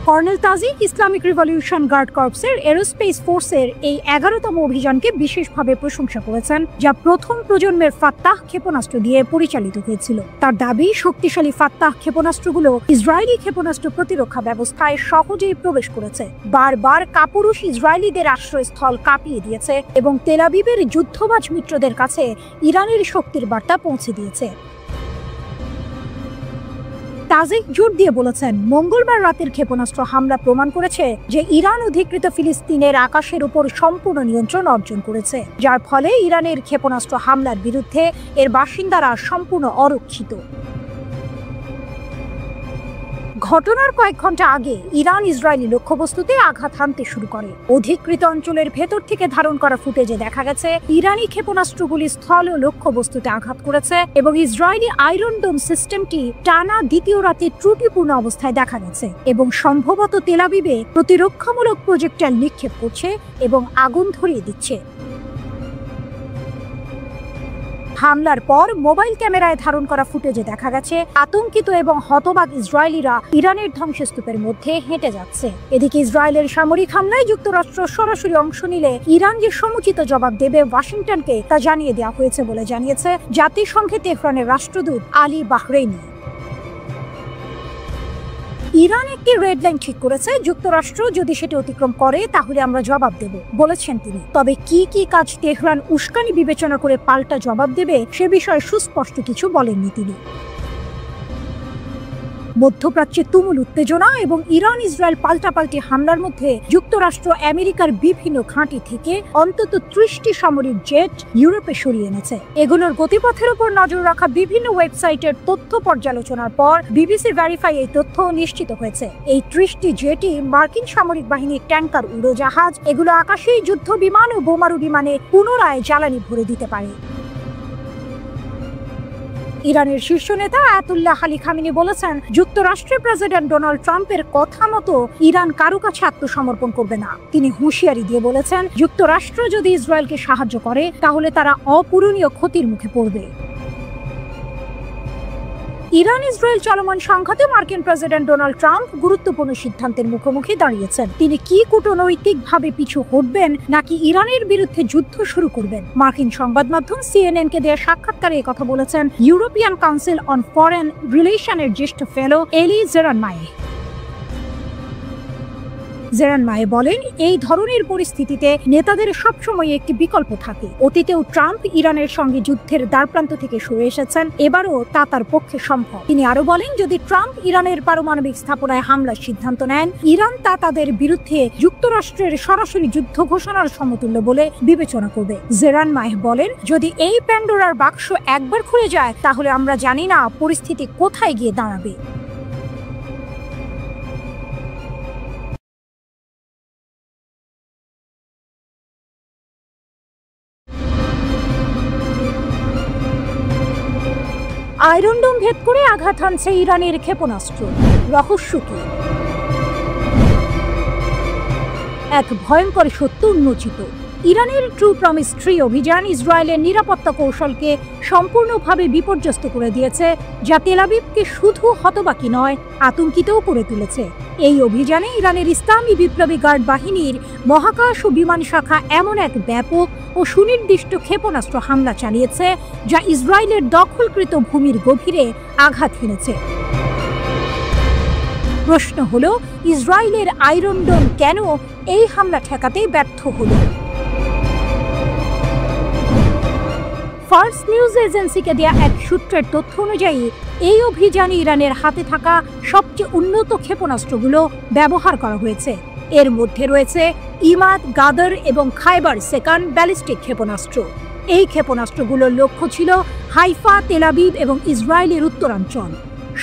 Colonel Tajik Islamic revolution guard কর্পসের এরোস্পেস ফোর্সের এই 11তম অভিযানকে বিশেষভাবে প্রশংসা করেছেন, যা প্রথম প্রজন্মের ফাত্তাহ ক্ষেপণাস্ত্র দিয়ে পরিচালিত হয়েছিল। তার দাবি, শক্তিশালী ফাত্তাহ ক্ষেপণাস্ত্রগুলো ইসরায়েলি ক্ষেপণাস্ত্র প্রতিরক্ষা ব্যবস্থায় সহজেই প্রবেশ করেছে, বারবার কাপুরুষ ইসরায়েলিদের আশ্রয়স্থল কাঁপিয়ে দিয়েছে এবং তেল আবিবের যুদ্ধবাজ মিত্রদের কাছে ইরানের শক্তির বার্তা পৌঁছে দিয়েছে। তাজিক জোর দিয়ে বলেছেন, মঙ্গলবার রাতের ক্ষেপণাস্ত্র হামলা প্রমাণ করেছে যে ইরান অধিকৃত ফিলিস্তিনের আকাশের উপর সম্পূর্ণ নিয়ন্ত্রণ অর্জন করেছে, যার ফলে ইরানের ক্ষেপণাস্ত্র হামলার বিরুদ্ধে এর বাসিন্দারা সম্পূর্ণ অরক্ষিত। ঘটনার কয়েক ঘন্টা আগে ইরান ইসরায়েলি লক্ষ্যবস্তুতে আঘাত হানতে শুরু করে। অধিকৃত অঞ্চলের ভেতর থেকে ধারণ করা ফুটেজে দেখা গেছে ইরানি ক্ষেপণাস্ত্রগুলি স্থল ও লক্ষ্যবস্তুতে আঘাত করেছে এবং ইসরায়েলি আয়রন ডোম সিস্টেমটি টানা দ্বিতীয় রাতে ত্রুটিপূর্ণ অবস্থায় দেখা গেছে এবং সম্ভবত তেল আবিবে প্রতিরক্ষামূলক প্রজেক্টাইল নিক্ষেপ করছে এবং আগুন ধরিয়ে দিচ্ছে। হামলার পর মোবাইল ক্যামেরায় ধারণ করা ফুটেজে দেখা গেছে আতঙ্কিত এবং হতবাক ইসরায়েলিরা ইরানের ধ্বংসস্তূপের মধ্যে হেঁটে যাচ্ছে। এদিকে ইসরায়েলের সামরিক হামলায় যুক্তরাষ্ট্র সরাসরি অংশ নিলে ইরান যে সমুচিত জবাব দেবে ওয়াশিংটনকে তা জানিয়ে দেওয়া হয়েছে বলে জানিয়েছে জাতিসংঘে তেহরানের রাষ্ট্রদূত আলী বাহরেইনি। ইরান একটি রেড লাইন ঠিক করেছে, যুক্তরাষ্ট্র যদি সেটি অতিক্রম করে তাহলে আমরা জবাব দেব বলেছেন তিনি। তবে কি কি কাজ তেহরান উস্কানি বিবেচনা করে পাল্টা জবাব দেবে সে বিষয়ে সুস্পষ্ট কিছু বলেননি তিনি। মধ্যপ্রাচ্যে তুমুল উত্তেজনা এবং ইরান ইসরায়েল পাল্টাপাল্টি হামলার মধ্যে যুক্তরাষ্ট্র আমেরিকার বিভিন্ন ঘাঁটি থেকে অন্তত 30টি সামরিক জেট ইউরোপে সরিয়ে এনেছে। এগুলোর গতিপথের উপর নজর রাখা বিভিন্ন ওয়েবসাইটের তথ্য পর্যালোচনার পর বিবিসি ভেরিফাই এই তথ্য নিশ্চিত হয়েছে। এই 30টি জেটই মার্কিন সামরিক বাহিনীর ট্যাঙ্কার, উড়োজাহাজ, এগুলো আকাশেই যুদ্ধ বিমান ও বোমারু বিমানে পুনরায় জ্বালানি ভরে দিতে পারে। ইরানের শীর্ষ নেতা আয়াতুল্লাহ আলী খামেনি বলেছেন, যুক্তরাষ্ট্রের প্রেসিডেন্ট ডোনাল্ড ট্রাম্পের কথা মতো ইরান কারো কাছে আত্মসমর্পণ করবে না। তিনি হুঁশিয়ারি দিয়ে বলেছেন, যুক্তরাষ্ট্র যদি ইসরায়েলকে সাহায্য করে তাহলে তারা অপূরণীয় ক্ষতির মুখে পড়বে। ইরান ইসরায়েল চলমান সংঘাতে মার্কিন প্রেসিডেন্ট ডোনাল্ড ট্রাম্প গুরুত্বপূর্ণ সিদ্ধান্তের মুখোমুখি দাঁড়িয়েছেন। তিনি কি কূটনৈতিকভাবে পিছু হটবেন নাকি ইরানের বিরুদ্ধে যুদ্ধ শুরু করবেন? মার্কিন সংবাদ মাধ্যম সিএনএনকে দেওয়া সাক্ষাৎকারে এই কথা বলেছেন ইউরোপিয়ান কাউন্সিল অন ফরেন রিলেশনের জ্যেষ্ঠ ফেলো এলি জেরানমায়ে। জেরানমায়ে বলেন, এই ধরনের পরিস্থিতিতে নেতাদের সবসময় একটি বিকল্প থাকে। অতীতেও ট্রাম্প ইরানের সঙ্গে যুদ্ধের দ্বারপ্রান্ত থেকে সরে এসেছেন, এবারও তা তার পক্ষে সম্ভব। তিনি আরো বলেন, যদি ট্রাম্প ইরানের পারমাণবিক স্থাপনায় হামলার সিদ্ধান্ত নেন, ইরান তা তাদের বিরুদ্ধে যুক্তরাষ্ট্রের সরাসরি যুদ্ধ ঘোষণার সমতুল্য বলে বিবেচনা করবে। জেরানমায়ে বলেন, যদি এই প্যান্ডোরার বাক্স একবার খুলে যায় তাহলে আমরা জানি না পরিস্থিতি কোথায় গিয়ে দাঁড়াবে। আয়রন ডোম ভেদ করে আঘাত হানছে ইরানের ক্ষেপণাস্ত্র। রহস্য কি? এক ভয়ঙ্কর সত্য উন্মোচিত। ইরানের ট্রু প্রমিস 3 অভিযান ইসরায়েলের নিরাপত্তা কৌশলকে সম্পূর্ণভাবে বিপর্যস্ত করে দিয়েছে, যা তেল আবিবকে শুধু হতবাকি নয়, আতঙ্কিতও করে তুলেছে। এই অভিযানে ইরানের ইসলামী বিপ্লবী গার্ড বাহিনীর মহাকাশ ও বিমান শাখা এমন এক ব্যাপক ও সুনির্দিষ্ট ক্ষেপণাস্ত্র হামলা চালিয়েছে, যা ইসরায়েলের দখলকৃত ভূমির গভীরে আঘাত হেনেছে। প্রশ্ন হলো, ইসরায়েলের আয়রন ডোম কেন এই হামলা ঠেকাতে ব্যর্থ হলো? ফার্স নিউজ এজেন্সিকে দেয়া এক সূত্রের তথ্য অনুযায়ী এই অভিযানে ইরানের হাতে থাকা সবচেয়ে উন্নত ক্ষেপণাস্ত্রগুলো ব্যবহার করা হয়েছে। এর মধ্যে রয়েছে ইমাদ, গাদর এবং খাইবার সেকান্ড ব্যালিস্টিক ক্ষেপণাস্ত্র। এই ক্ষেপণাস্ত্রগুলোর লক্ষ্য ছিল হাইফা, তেল আবিব এবং ইসরায়েলের উত্তরাঞ্চল।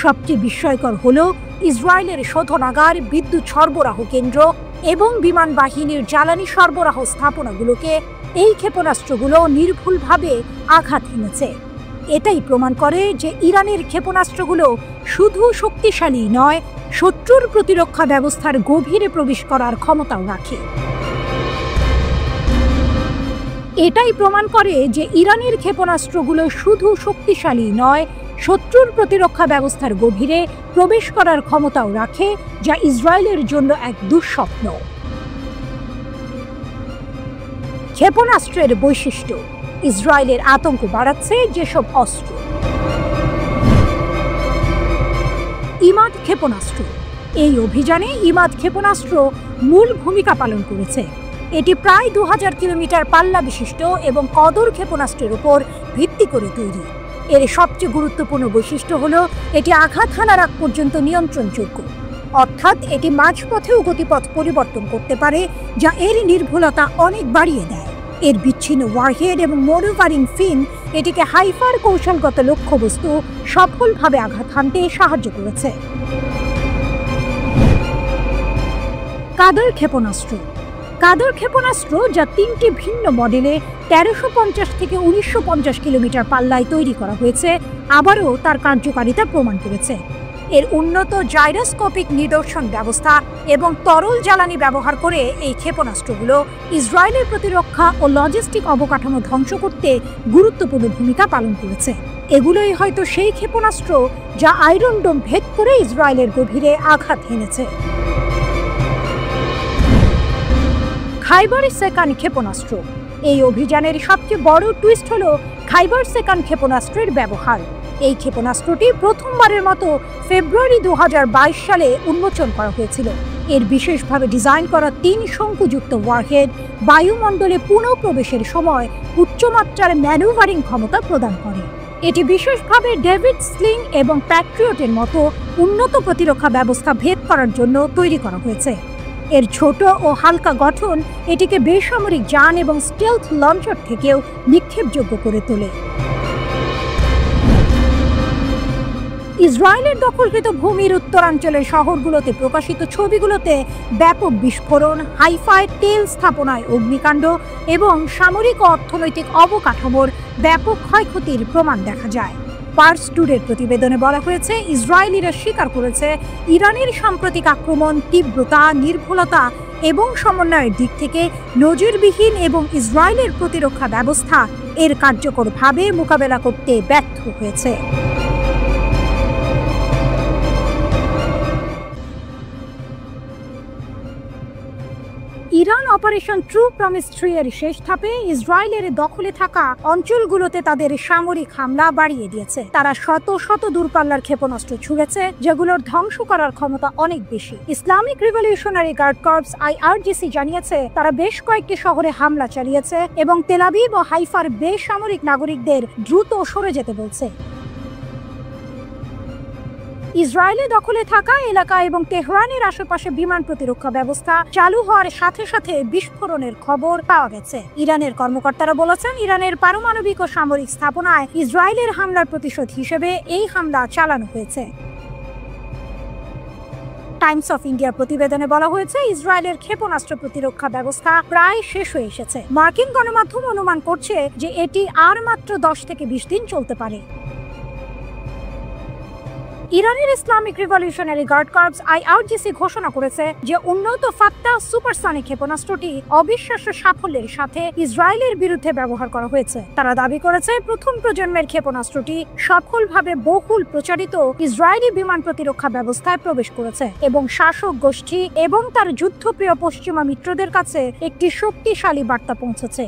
সবচেয়ে বিস্ময়কর হলো, ইসরায়েলের শোধনাগার, বিদ্যুৎ সরবরাহ কেন্দ্র এবং বিমান বাহিনীর জ্বালানি সরবরাহ স্থাপনাগুলোকে এই ক্ষেপণাস্ত্রগুলো নির্ভুলভাবে আঘাত হেনেছে। এটাই প্রমাণ করে যে ইরানের ক্ষেপণাস্ত্রগুলো শুধু শক্তিশালী নয়, শত্রুর প্রতিরক্ষা ব্যবস্থার গভীরে প্রবেশ করার ক্ষমতাও রাখে। এটাই প্রমাণ করে যে ইরানের ক্ষেপণাস্ত্রগুলো শুধু শক্তিশালী নয়, শত্রুর প্রতিরক্ষা ব্যবস্থার গভীরে প্রবেশ করার ক্ষমতাও রাখে, যা ইসরায়েলের জন্য এক দুঃস্বপ্ন। ক্ষেপণাস্ত্রের বৈশিষ্ট্য। ইসরায়েলের আতঙ্ক বাড়াচ্ছে যেসব অস্ত্র। ইমাদ ক্ষেপণাস্ত্র। এই অভিযানে ইমাদ ক্ষেপণাস্ত্র মূল ভূমিকা পালন করেছে। এটি প্রায় 2000 কিলোমিটার পাল্লা বিশিষ্ট এবং কদর ক্ষেপণাস্ত্রের উপর ভিত্তি করে তৈরি। এর সবচেয়ে গুরুত্বপূর্ণ বৈশিষ্ট্য হলো এটি আঘাত হানার আগ পর্যন্ত নিয়ন্ত্রণযোগ্য, অর্থাৎ এটি মাঝপথেও গতিপথ পরিবর্তন করতে পারে, যা এর নির্ভুলতা অনেক বাড়িয়ে দেয়। এর বিচ্ছিন্ন ওয়ারহেড এবং ম্যানুভারিং ফিন এটিকে হাইফার কৌশলগত লক্ষ্যবস্তু সফলভাবে আঘাত হানতে সাহায্য করেছে। কাদর ক্ষেপণাস্ত্র। কাদর ক্ষেপণাস্ত্র, যা 3টি ভিন্ন মডেলে 1350 থেকে 1950 কিলোমিটার পাল্লায় তৈরি করা হয়েছে, আবারও তার কার্যকারিতা প্রমাণ করেছে। এর উন্নত জাইরোস্কোপিক নিদর্শন ব্যবস্থা এবং তরল জ্বালানি ব্যবহার করে এই ক্ষেপণাস্ত্রগুলো ইসরায়েলের প্রতিরক্ষা ও লজিস্টিক অবকাঠামো ধ্বংস করতে গুরুত্বপূর্ণ ভূমিকা পালন করেছে। এগুলোই হয়তো সেই ক্ষেপণাস্ত্র যা আয়রন ডোম ভেদ করে ইসরায়েলের গভীরে আঘাত হেনেছে। খাইবার সেকান্ড ক্ষেপণাস্ত্র। এই অভিযানের সবচেয়ে বড় টুইস্ট হলো খাইবার সেকান্ড ক্ষেপণাস্ত্রের ব্যবহার। এই ক্ষেপণাস্ত্রটি প্রথমবারের মতো ফেব্রুয়ারি 2022 সালে উন্মোচন করা হয়েছিল। এর বিশেষভাবে ডিজাইন করা 3 শঙ্কুযুক্ত ওয়ারহেড বায়ুমণ্ডলে পুনঃপ্রবেশের সময় উচ্চমাত্রার ম্যানুভারিং ক্ষমতা প্রদান করে। এটি বিশেষভাবে ডেভিড স্লিং এবং প্যাট্রিয়টের মতো উন্নত প্রতিরক্ষা ব্যবস্থা ভেদ করার জন্য তৈরি করা হয়েছে। এর ছোট ও হালকা গঠন এটিকে বেসামরিক যান এবং স্টেলথ লঞ্চার থেকেও নিক্ষেপযোগ্য করে তোলে। ইসরায়েলের দখলকৃত ভূমির উত্তরাঞ্চলের শহরগুলোতে প্রকাশিত ছবিগুলোতে ব্যাপক বিস্ফোরণ, হাইফাই তেল স্থাপনায় অগ্নিকাণ্ড এবং সামরিক ও অর্থনৈতিক অবকাঠামোর ব্যাপক ক্ষয়ক্ষতির প্রমাণ দেখা যায়। পার্স টুডের প্রতিবেদনে বলা হয়েছে, ইসরায়েলিরা স্বীকার করেছে ইরানের সাম্প্রতিক আক্রমণ তীব্রতা, নির্ভুলতা এবং সমন্বয়ের দিক থেকে নজিরবিহীন এবং ইসরায়েলের প্রতিরক্ষা ব্যবস্থা এর কার্যকরভাবে মোকাবেলা করতে ব্যর্থ হয়েছে। ইরান অপারেশন ট্রু প্রমিস 3 এর শেষ ধাপে ইসরায়েলের দখলে থাকা অঞ্চলগুলোতে তাদের সামরিক হামলা বাড়িয়ে দিয়েছে। তারা শত শত দূরপাল্লার ক্ষেপণাস্ত্র ছুড়েছে, যেগুলোর ধ্বংস করার ক্ষমতা অনেক বেশি। Islamic Revolutionary Guard Corps IRGC জানিয়েছে তারা বেশ কয়েকটি শহরে হামলা চালিয়েছে এবং তেল আবিব ও হাইফার বেসামরিক নাগরিকদের দ্রুত সরে যেতে বলছে। ইসরায়েলে দখলে থাকা এলাকা এবং তেহরানের আশেপাশে বিমান প্রতিরক্ষা ব্যবস্থা চালু হওয়ার সাথে সাথে বিস্ফোরণের খবর পাওয়া গেছে। ইরানের কর্মকর্তারা বলেছেন, ইরানের পারমাণবিক ও সামরিক স্থাপনায় ইসরায়েলের হামলার প্রতিশোধ হিসেবে এই হামলা চালানো হয়েছে। টাইমস অফ ইন্ডিয়ার প্রতিবেদনে বলা হয়েছে, ইসরায়েলের ক্ষেপণাস্ত্র প্রতিরক্ষা ব্যবস্থা প্রায় শেষ হয়ে এসেছে। মার্কিন গণমাধ্যম অনুমান করছে যে এটি আর মাত্র 10 থেকে 20 দিন চলতে পারে। ইরানের Islamic Revolutionary Guard Corps IRGC ঘোষণা করেছে যে উন্নত ফাত্তাহ সুপারসনিক ক্ষেপণাস্ত্রটি অবিশ্বাস্য সাফল্যের সাথে ইসরায়েলের বিরুদ্ধে ব্যবহার করা হয়েছে। তারা দাবি করেছে প্রথম প্রজন্মের ক্ষেপণাস্ত্রটি সফলভাবে বহুল প্রচারিত ইসরায়েলি বিমান প্রতিরক্ষা ব্যবস্থায় প্রবেশ করেছে এবং শাসক গোষ্ঠী এবং তার যুদ্ধপ্রিয় পশ্চিমা মিত্রদের কাছে একটি শক্তিশালী বার্তা পৌঁছেছে।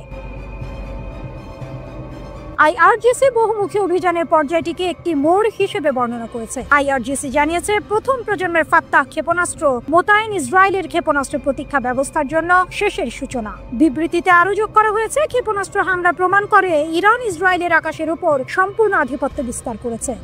IRGC বহুমুখী অভিযানের পর্যায়টিকে একটি মোড় হিসেবে বর্ণনা করেছে। IRGC জানিয়েছে প্রথম প্রজন্মের ফাত্তাহ ক্ষেপণাস্ত্র মোতায়েন ইসরায়েলের ক্ষেপণাস্ত্র প্রতীক্ষা ব্যবস্থার জন্য শেষের সূচনা। বিবৃতিতে আরও যোগ করা হয়েছে, ক্ষেপণাস্ত্র হামলা প্রমাণ করে ইরান ইসরায়েলের আকাশের উপর সম্পূর্ণ আধিপত্য বিস্তার করেছে।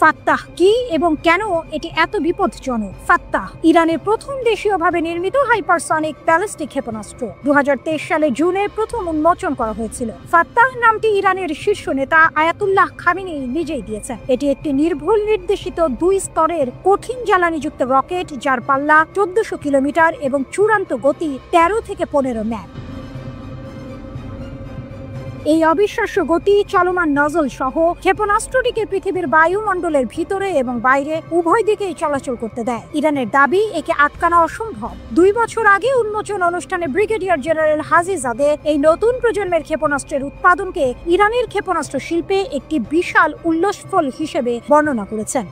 ফাত্তাহ কি এবং কেন এটি এত বিপজ্জনক? ফাত্তাহ ইরানের প্রথম দেশীয়ভাবে নির্মিত হাইপারসনিক ব্যালিস্টিক ক্ষেপণাস্ত্র 2023 সালে জুনে প্রথম উন্মোচন করা হয়েছিল। ফাত্তাহ নামটি ইরানের শীর্ষ নেতা আয়াতুল্লাহ খামেনি নিজেই দিয়েছেন। এটি একটি নির্ভুল নির্দেশিত 2 স্তরের কঠিন জ্বালানিযুক্ত রকেট যার পাল্লা 1400 কিলোমিটার এবং চূড়ান্ত গতি 13 থেকে 15 ম্যাক। এই অবিশ্বাস্য গতি, চলমান নজল সহ ক্ষেপণাস্ত্রটিকে পৃথিবীর বায়ুমণ্ডলের ভিতরে এবং বাইরে উভয় দিকেই চলাচল করতে দেয়। ইরানের দাবি একে আটকানো অসম্ভব। 2 বছর আগে উন্মোচন অনুষ্ঠানে ব্রিগেডিয়ার জেনারেল হাজিজাদে এই নতুন প্রজন্মের ক্ষেপণাস্ত্রের উৎপাদনকে ইরানের ক্ষেপণাস্ত্র শিল্পে একটি বিশাল উল্লাসফল হিসেবে বর্ণনা করেছেন।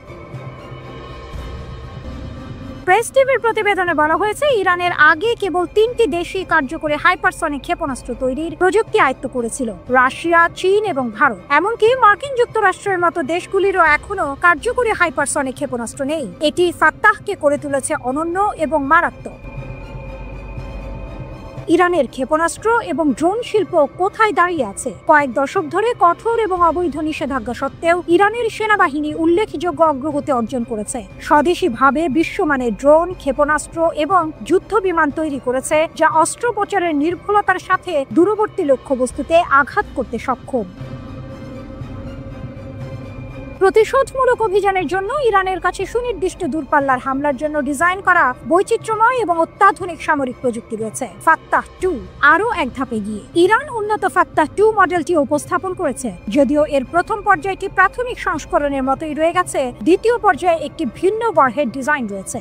প্রেস টিভির প্রতিবেদনে বলা হয়েছে, ইরানের আগে কেবল 3টি দেশই কার্যকরী হাইপারসনিক ক্ষেপণাস্ত্র তৈরির প্রযুক্তি আয়ত্ত করেছিল: রাশিয়া, চীন এবং ভারত। এমনকি মার্কিন যুক্তরাষ্ট্রের মতো দেশগুলিরও এখনো কার্যকরী হাইপারসনিক ক্ষেপণাস্ত্র নেই। এটি ফাত্তাহকে করে তুলেছে অনন্য এবং মারাত্মক। ইরানের ক্ষেপণাস্ত্র এবং ড্রোন শিল্প কোথায় দাঁড়িয়ে আছে? কয়েক দশক ধরে কঠোর এবং অবৈধ নিষেধাজ্ঞা সত্ত্বেও ইরানের সেনাবাহিনী উল্লেখযোগ্য অগ্রগতি অর্জন করেছে। স্বদেশীভাবে বিশ্বমানের ড্রোন, ক্ষেপণাস্ত্র এবং যুদ্ধ বিমান তৈরি করেছে, যা অস্ত্রোপচারের নির্ভুলতার সাথে দূরবর্তী লক্ষ্যবস্তুতে আঘাত করতে সক্ষম। প্রতিশোধমূলক অভিযানের জন্য ইরানের কাছে সুনির্দিষ্ট দূরপাল্লার হামলার জন্য ডিজাইন করা বৈচিত্র্যময় এবং অত্যাধুনিক সামরিক প্রযুক্তি রয়েছে। ফাত্তাহ 2 আরও এক ধাপে গিয়ে ইরান উন্নত ফাত্তাহ 2 মডেলটি উপস্থাপন করেছে। যদিও এর প্রথম পর্যায়টি প্রাথমিক সংস্করণের মতোই রয়ে গেছে, দ্বিতীয় পর্যায়ে একটি ভিন্ন ওয়ারহেড ডিজাইন রয়েছে।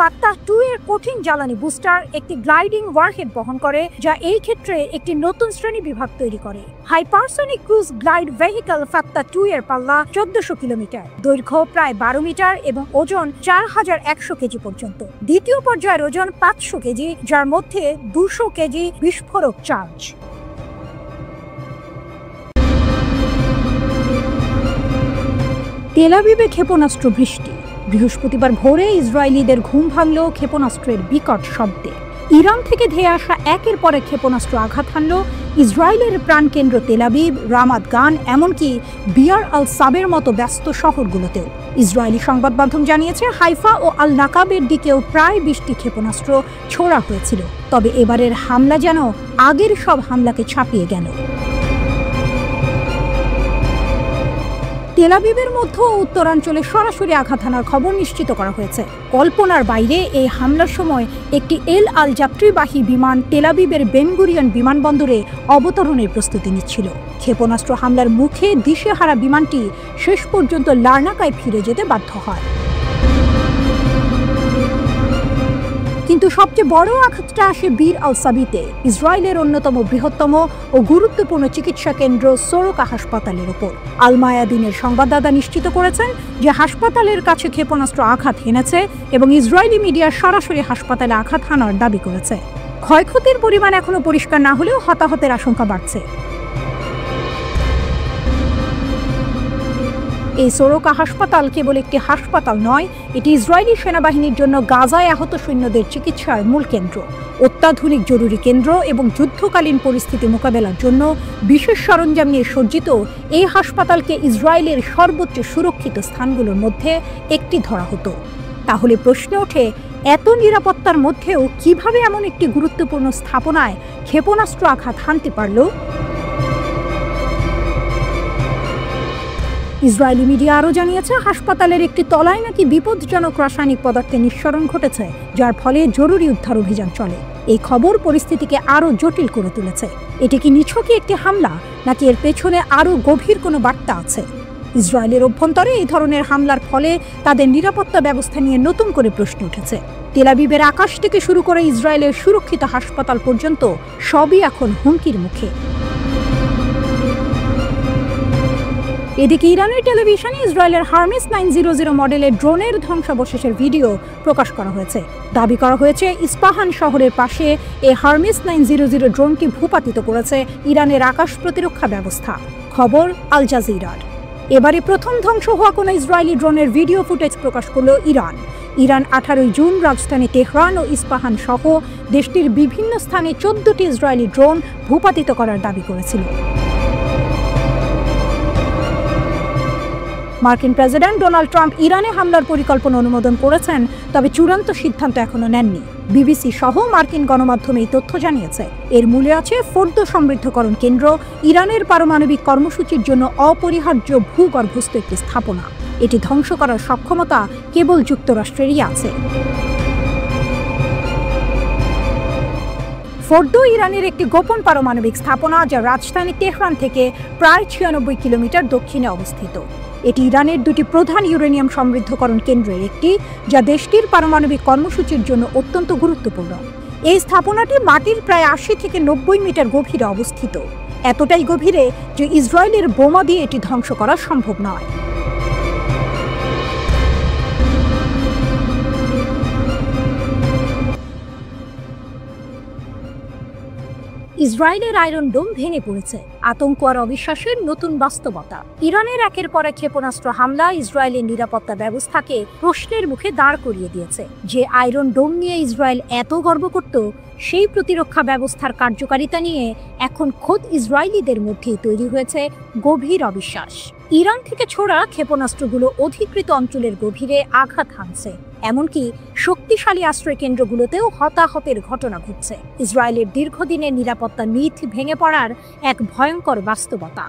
ফাত্তাহ 2 এর কঠিন জ্বালানি বুস্টার একটি গ্লাইডিং ওয়ারহেড বহন করে, যা এই ক্ষেত্রে একটি নতুন শ্রেণী বিভাগ তৈরি করে। Hypersonic cruise glide vehicle Fattah 2 এর পাল্লা 1400 কিলোমিটার, দৈর্ঘ্য প্রায় 12 মিটার এবং ওজন 4100 কেজি পর্যন্ত। দ্বিতীয় পর্যায়ের ওজন 500 কেজি, যার মধ্যে 200 কেজি বিস্ফোরক চার্জ। তেল আবিবে ক্ষেপণাস্ত্র বৃষ্টি। বৃহস্পতিবার ভোরে ইসরায়েলিদের ঘুম ভাঙল ক্ষেপণাস্ত্রের বিকট শব্দে। ইরান থেকে ধেয়ে আসা একের পর এক ক্ষেপণাস্ত্র আঘাত হানল ইসরায়েলের প্রাণকেন্দ্র তেল আবিব, রামাত গান, এমনকি বিয়ার আল সাবের মতো ব্যস্ত শহরগুলোতেও। ইসরায়েলি সংবাদ মাধ্যম জানিয়েছে, হাইফা ও আল নাকাবের দিকেও প্রায় 20টি ক্ষেপণাস্ত্র ছোড়া হয়েছিল। তবে এবারের হামলা যেন আগের সব হামলাকে ছাপিয়ে গেল। তেল আবিবের মধ্যে উত্তরাঞ্চলে সরাসরি আঘাত হানার খবর নিশ্চিত করা হয়েছে। কল্পনার বাইরে এই হামলার সময় একটি এল আল যাত্রীবাহী বিমান তেল আবিবের বেন গুরিয়ন বিমানবন্দরে অবতরণের প্রস্তুতি নিচ্ছিল। ক্ষেপণাস্ত্র হামলার মুখে দিশেহারা বিমানটি শেষ পর্যন্ত লার্নাকায় ফিরে যেতে বাধ্য হয়। কিন্তু সবচেয়ে বড় আঘাতটা আসে বীর আল সাবিতে, ইসরায়েলের অন্যতম বৃহত্তম ও গুরুত্বপূর্ণ চিকিৎসা কেন্দ্র সোরোকা হাসপাতালের ওপর। আল মায়াদিনের সংবাদদাতা নিশ্চিত করেছেন যে হাসপাতালের কাছে ক্ষেপণাস্ত্র আঘাত হেনেছে এবং ইসরায়েলি মিডিয়া সরাসরি হাসপাতালে আঘাত হানার দাবি করেছে। ক্ষয়ক্ষতির পরিমাণ এখনো পরিষ্কার না হলেও হতাহতের আশঙ্কা বাড়ছে। এই সোরোকা হাসপাতাল কেবল একটি হাসপাতাল নয়, এটি ইসরায়েলি সেনাবাহিনীর জন্য গাজায় আহত সৈন্যদের চিকিৎসার মূল কেন্দ্র। অত্যাধুনিক জরুরি কেন্দ্র এবং যুদ্ধকালীন পরিস্থিতি মোকাবেলার জন্য বিশেষ সরঞ্জাম নিয়ে সজ্জিত এই হাসপাতালকে ইসরায়েলের সর্বোচ্চ সুরক্ষিত স্থানগুলোর মধ্যে একটি ধরা হতো। তাহলে প্রশ্ন ওঠে, এত নিরাপত্তার মধ্যেও কিভাবে এমন একটি গুরুত্বপূর্ণ স্থাপনায় ক্ষেপণাস্ত্র আঘাত হানতে পারল? ইসরায়েলি মিডিয়া আরও জানিয়েছে, হাসপাতালের একটি তলায় নাকি বিপজ্জনক রাসায়নিক পদার্থের নিঃসরণ ঘটেছে, যার ফলে জরুরি উদ্ধার অভিযান চলে। এই খবর পরিস্থিতিকে আরও জটিল করে তুলেছে। এটি কি নিছকই একটি হামলা, নাকি এর পেছনে আরও গভীর কোনো বার্তা আছে? ইসরায়েলের অভ্যন্তরে এই ধরনের হামলার ফলে তাদের নিরাপত্তা ব্যবস্থা নিয়ে নতুন করে প্রশ্ন উঠেছে। তেল আবিবের আকাশ থেকে শুরু করে ইসরায়েলের সুরক্ষিত হাসপাতাল পর্যন্ত সবই এখন হুমকির মুখে। এদিকে ইরানের টেলিভিশনে ইসরায়েলের হার্মেস 900 মডেলের ড্রোনের ধ্বংসাবশেষের ভিডিও প্রকাশ করা হয়েছে। দাবি করা হয়েছে ইস্পাহান শহরের পাশে এই হার্মেস 900 ড্রোনটি ভূপাতিত করেছে ইরানের আকাশ প্রতিরক্ষা ব্যবস্থা। খবর আল জাজিরার। এবারে প্রথম ধ্বংস হওয়া কোনো ইসরায়েলি ড্রোনের ভিডিও ফুটেজ প্রকাশ করল ইরান। ইরান 18 জুন রাজধানী তেহরান ও ইস্পাহান সহ দেশটির বিভিন্ন স্থানে 14টি ইসরায়েলি ড্রোন ভূপাতিত করার দাবি করেছিল। মার্কিন প্রেসিডেন্ট ডোনাল্ড ট্রাম্প ইরানে হামলার পরিকল্পনা অনুমোদন করেছেন, তবে চূড়ান্ত সিদ্ধান্ত এখনো নেননি। বিবিসি সহ মার্কিন গণমাধ্যম এই তথ্য জানিয়েছে। এর মূলে আছে ফোর্দো সমৃদ্ধকরণ কেন্দ্র, ইরানের পারমাণবিক কর্মসূচির জন্য অপরিহার্য ভূগর্ভস্থ একটি স্থাপনা। এটি ধ্বংস করার সক্ষমতা কেবল যুক্তরাষ্ট্রেরই আছে। ফোর্দো ইরানের একটি গোপন পারমাণবিক স্থাপনা, যা রাজধানী তেহরান থেকে প্রায় 96 কিলোমিটার দক্ষিণে অবস্থিত। এটি ইরানের দুটি প্রধান ইউরেনিয়াম সমৃদ্ধকরণ কেন্দ্রের একটি, যা দেশটির পারমাণবিক কর্মসূচির জন্য অত্যন্ত গুরুত্বপূর্ণ। এই স্থাপনাটি মাটির প্রায় 80 থেকে 90 মিটার গভীরে অবস্থিত, এতটাই গভীরে যে ইসরায়েলের বোমা দিয়ে এটি ধ্বংস করা সম্ভব নয়। ইসরায়েলের আয়রন ডোম ভেঙে পড়েছে, আতঙ্ক আর অবিশ্বাসের নতুন বাস্তবতা। ইরানের একের পর এক ক্ষেপণাস্ত্র হামলা ইসরায়েলের নিরাপত্তা ব্যবস্থাকে প্রশ্নের মুখে দাঁড় করিয়ে দিয়েছে। যে আয়রন ডোম নিয়ে ইসরায়েল এত গর্ব করত, সেই প্রতিরক্ষা ব্যবস্থার কার্যকারিতা নিয়ে এখন খোদ ইসরায়েলিদের মধ্যেই তৈরি হয়েছে গভীর অবিশ্বাস। ইরান থেকে ছোড়া ক্ষেপণাস্ত্রগুলো অধিকৃত অঞ্চলের গভীরে আঘাত হানছে, এমনকি শক্তিশালী আশ্রয় কেন্দ্রগুলোতেও হতাহতের ঘটনা ঘটছে। ইসরায়েলের দীর্ঘদিনের নিরাপত্তা মিথ ভেঙে পড়ার এক ভয়ঙ্কর বাস্তবতা।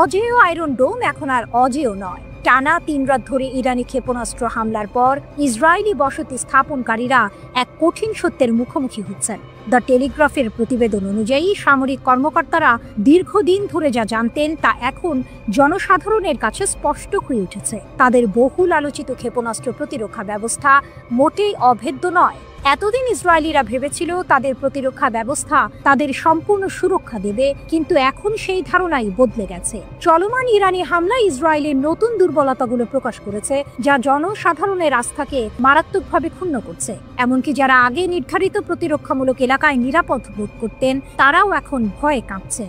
অজেয় আয়রন ডোম এখন আর অজেয় নয়। টানা 3 রাত ধরে ইরানি ক্ষেপণাস্ত্র হামলার পর ইসরায়েলি বসতি স্থাপনকারীরা এক কঠিন সত্যের মুখোমুখি হচ্ছেন। দ্য টেলিগ্রাফের প্রতিবেদন অনুযায়ী সামরিক কর্মকর্তারা দীর্ঘদিন ধরে যা জানতেন তা এখন জনসাধারণের কাছে স্পষ্ট হয়ে উঠেছে। তাদের বহুল আলোচিত ক্ষেপণাস্ত্র প্রতিরক্ষা ব্যবস্থা মোটেই অভেদ্য নয়। এতদিন ইসরায়েলিরা ভেবেছিল তাদের প্রতিরক্ষা ব্যবস্থা তাদের সম্পূর্ণ সুরক্ষা দেবে, কিন্তু এখন সেই ধারণাই বদলে গেছে। চলমান ইরানি হামলা ইসরায়েলের নতুন দুর্বলতাগুলো প্রকাশ করেছে, যা জনসাধারণের আস্থাকে মারাত্মকভাবে ক্ষুণ্ণ করছে। এমনকি যারা আগে নির্ধারিত প্রতিরক্ষামূলক এলাকায় নিরাপদ বোধ করতেন, তারাও এখন ভয়ে কাঁপছে।